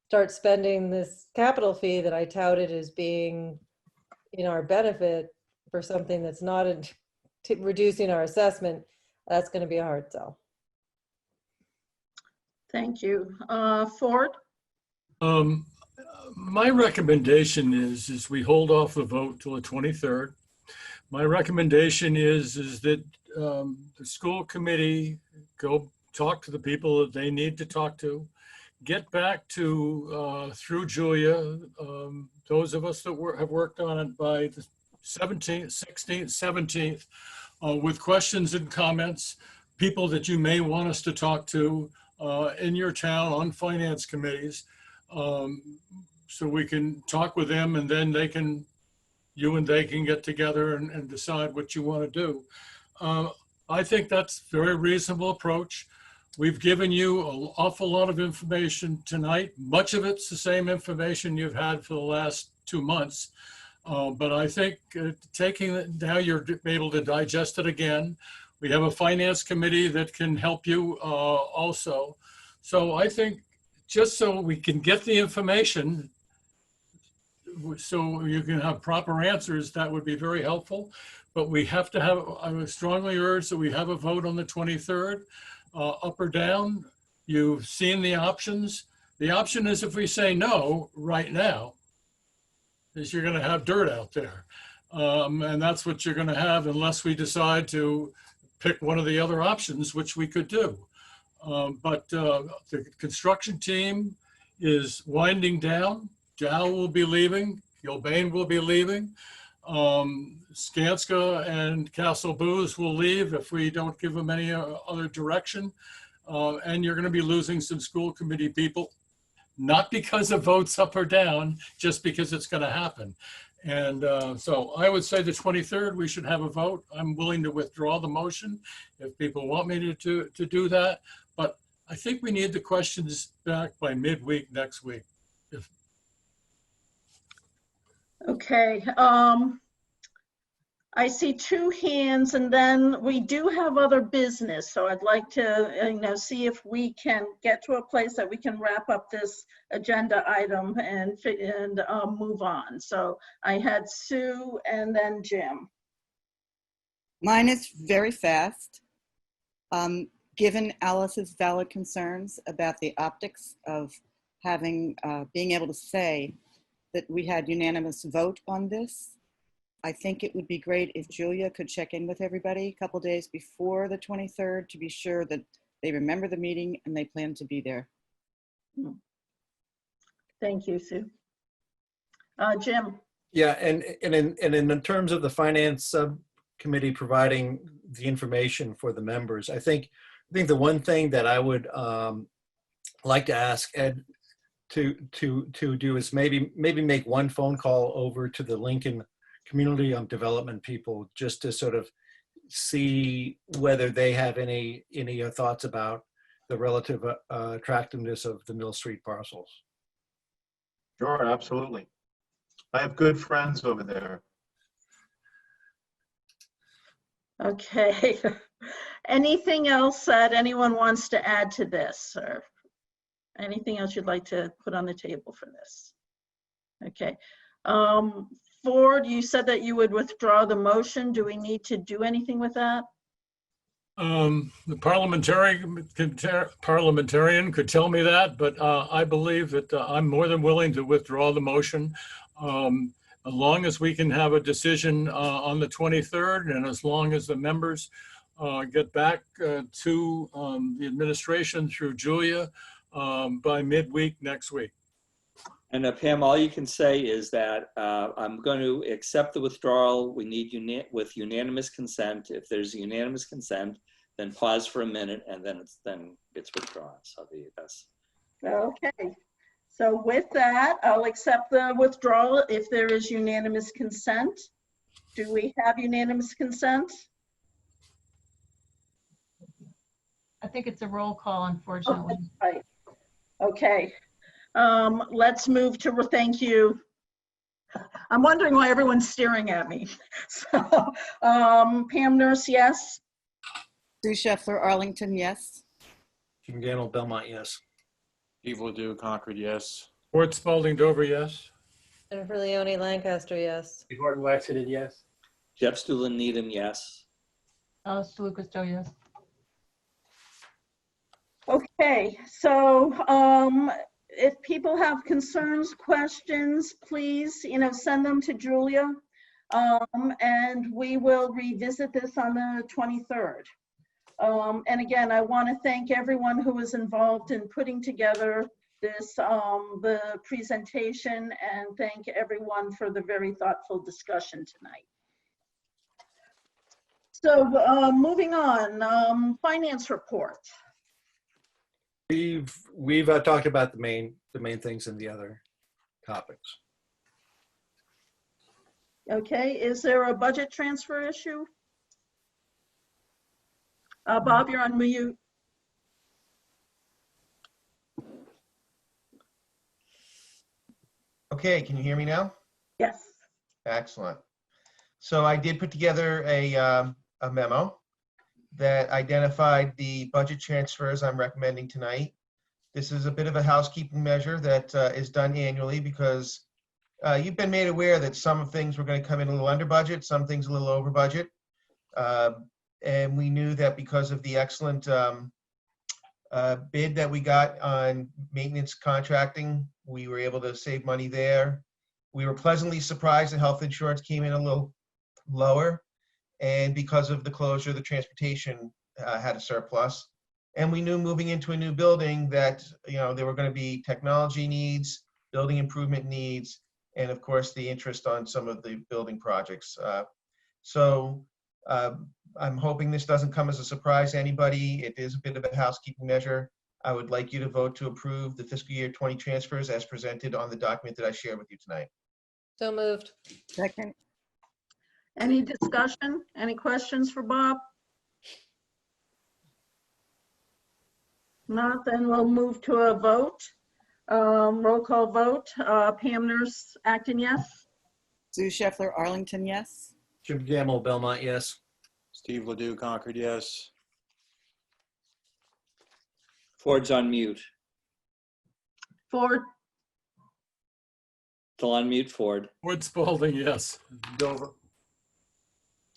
start spending this capital fee that I touted as being in our benefit for something that's not reducing our assessment, that's going to be a hard sell. Thank you. Ford? My recommendation is we hold off the vote till the 23rd. My recommendation is that the school committee go talk to the people that they need to talk to, get back to, through Julia, those of us that have worked on it by the 17th, 16th, 17th, with questions and comments, people that you may want us to talk to in your town on finance committees. So we can talk with them, and then you and they can get together and decide what you want to do. I think that's a very reasonable approach. We've given you an awful lot of information tonight. Much of it's the same information you've had for the last 2 months. But I think taking it, now you're able to digest it again. We have a finance committee that can help you also. So I think just so we can get the information, so you can have proper answers, that would be very helpful. But we have to have, I would strongly urge that we have a vote on the 23rd, up or down. You've seen the options. The option is if we say no right now, is you're going to have dirt out there. And that's what you're going to have unless we decide to pick one of the other options, which we could do. But the construction team is winding down. Dow will be leaving. Gilbane will be leaving. Skanska and Castle Booze will leave if we don't give them any other direction. And you're going to be losing some school committee people, not because of votes up or down, just because it's going to happen. And so I would say the 23rd, we should have a vote. I'm willing to withdraw the motion if people want me to do that. But I think we need the questions back by midweek next week. Okay. I see 2 hands, and then we do have other business. So I'd like to, see if we can get to a place that we can wrap up this agenda item and move on. So I had Sue and then Jim. Mine is very fast. Given Alice's valid concerns about the optics of having, being able to say that we had unanimous vote on this, I think it would be great if Julia could check in with everybody a couple days before the 23rd to be sure that they remember the meeting and they plan to be there. Thank you, Sue. Jim. Yeah, and in terms of the finance subcommittee providing the information for the members, I think the one thing that I would like to ask Ed to do is maybe make one phone call over to the Lincoln community development people, just to sort of see whether they have any thoughts about the relative attractiveness of the Mill Street parcels. Sure, absolutely. I have good friends over there. Okay. Anything else that anyone wants to add to this, or anything else you'd like to put on the table for this? Okay. Ford, you said that you would withdraw the motion. Do we need to do anything with that? The parliamentarian could tell me that, but I believe that I'm more than willing to withdraw the motion. As long as we can have a decision on the 23rd, and as long as the members get back to the administration through Julia by midweek next week. And Pam, all you can say is that I'm going to accept the withdrawal. We need with unanimous consent. If there's unanimous consent, then pause for a minute, and then it's withdrawn. So that's okay. So with that, I'll accept the withdrawal if there is unanimous consent. Do we have unanimous consent? I think it's a roll call, unfortunately. Oh, right. Okay. Let's move to thank you. I'm wondering why everyone's staring at me. So, Pam Nurse, yes. Sue Scheffler, Arlington, yes. Jim Gannell, Belmont, yes. Steve Ledoux, Concord, yes. Fort Spalding, Dover, yes. Jennifer Leone, Lancaster, yes. Horton Lexington, yes. Jeff Stulen, Needham, yes. Alice DeLucas, yes. Okay, so if people have concerns, questions, please, send them to Julia. And we will revisit this on the 23rd. And again, I want to thank everyone who was involved in putting together this, the presentation, and thank everyone for the very thoughtful discussion tonight. So moving on, finance report. We've talked about the main things in the other topics. Okay, is there a budget transfer issue? Bob, you're on mute. Okay, can you hear me now? Yes. Excellent. So I did put together a memo that identified the budget transfers I'm recommending tonight. This is a bit of a housekeeping measure that is done annually because you've been made aware that some things were going to come in a little under budget, some things a little over budget. And we knew that because of the excellent bid that we got on maintenance contracting, we were able to save money there. We were pleasantly surprised that health insurance came in a little lower. And because of the closure, the transportation had a surplus. And we knew moving into a new building that, there were going to be technology needs, building improvement needs, and of course the interest on some of the building projects. So I'm hoping this doesn't come as a surprise to anybody. It is a bit of a housekeeping measure. I would like you to vote to approve the fiscal year 20 transfers as presented on the document that I shared with you tonight. So moved. Second. Any discussion? Any questions for Bob? Not, then we'll move to a vote. Roll call vote. Pam Nurse Acton, yes. Sue Scheffler Arlington, yes. Jim Gamble, Belmont, yes. Steve Ledoux, Concord, yes. Ford's on mute. Ford, Still on mute, Ford. Wood Spalding, yes. Dover.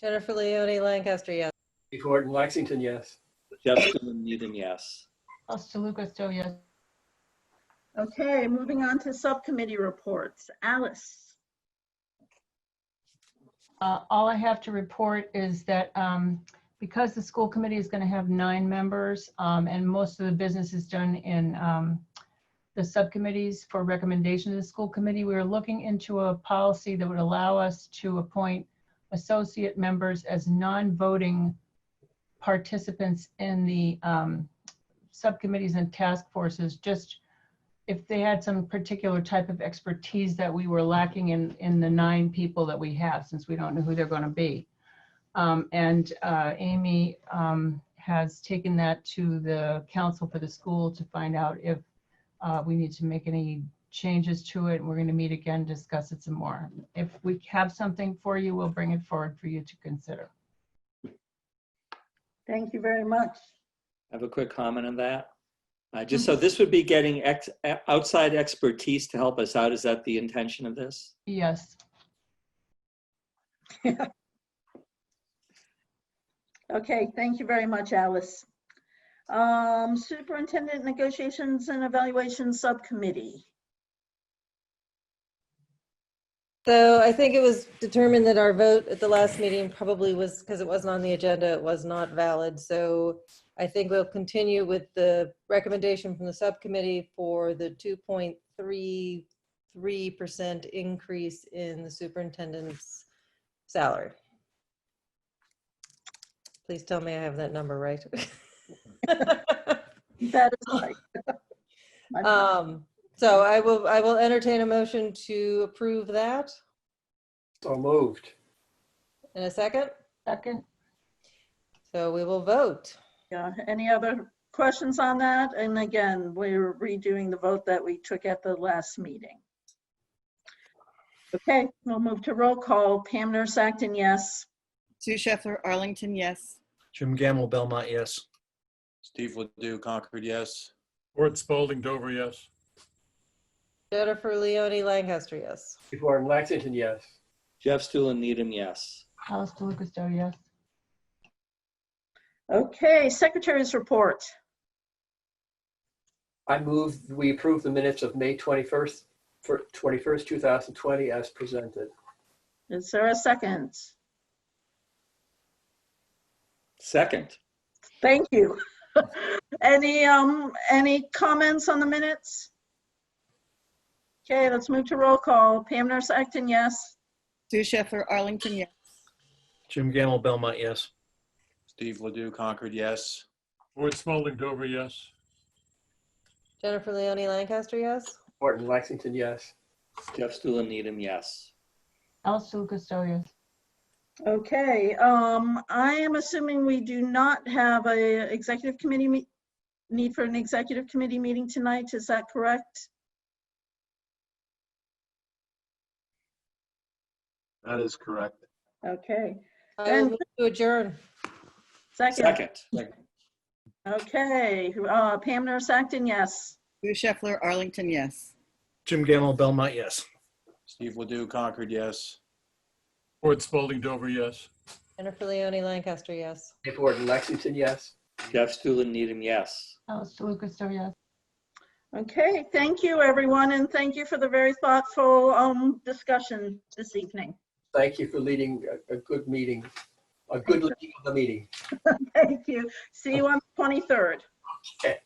Jennifer Leone Lancaster, yes. Before in Lexington, yes. Jeff Stillman, Needham, yes. Costa Lucas, still yes. okay, moving on to subcommittee reports. Alice. All I have to report is that because the school committee is going to have 9 members and most of the business is done in the subcommittees for recommendation to the school committee, we are looking into a policy that would allow us to appoint associate members as non-voting participants in the subcommittees and task forces, just if they had some particular type of expertise that we were lacking in the 9 people that we have, since we don't know who they're going to be. Amy has taken that to the council for the school to find out if we need to make any changes to it. We're going to meet again, discuss it some more. If we have something for you, we'll bring it forward for you to consider. Thank you very much. I have a quick comment on that. Just so this would be getting outside expertise to help us out. Is that the intention of this? Yes. Okay, thank you very much, Alice. Superintendent Negotiations and Evaluation Subcommittee. So I think it was determined that our vote at the last meeting probably was, because it wasn't on the agenda, it was not valid. So I think we'll continue with the recommendation from the subcommittee for the 2.33% increase in the superintendent's salary. Please tell me I have that number right. That is right. So I will entertain a motion to approve that. So moved. In a second? Second. So we will vote. Yeah, any other questions on that? And again, we're redoing the vote that we took at the last meeting. Okay, we'll move to roll call. Pam Nurse Acton, yes. Sue Scheffler Arlington, yes. Jim Gamble, Belmont, yes. Steve Ledoux, Concord, yes. Wood Spalding, Dover, yes. Jennifer Leone Lancaster, yes. Before in Lexington, yes. Jeff Stillman, Needham, yes. Costa Lucas, still yes. Okay, Secretary's report. I move we approve the minutes of May 21st, 2020 as presented. Is there a second? Second. Thank you. Any comments on the minutes? Okay, let's move to roll call. Pam Nurse Acton, yes. Sue Scheffler, Arlington, yes. Jim Gamble, Belmont, yes. Steve Ledoux, Concord, yes. Ward Spalding Dover, yes. Jennifer Leone Lancaster, yes. Morton Lexington, yes. Jeff Stuland Needham, yes. Alice DeLuca, yes. Okay, I am assuming we do not have a executive committee need for an executive committee meeting tonight. Is that correct? That is correct. Okay. I will Then move to adjourn. second. Second. Okay, Pam Nurse Acton, yes. Sue Scheffler, Arlington, yes. Jim Gamble, Belmont, yes. Steve Ledoux, Concord, yes. Ward Spalding Dover, yes. Jennifer Leone Lancaster, yes. Dave Morton Lexington, yes. Jeff Stuland Needham, yes. Alice DeLuca, yes. Okay, thank you, everyone, and thank you for the very thoughtful discussion this evening. Thank you for leading a good meeting, a good leading of the meeting. Thank you. See you on the 23rd. Okay.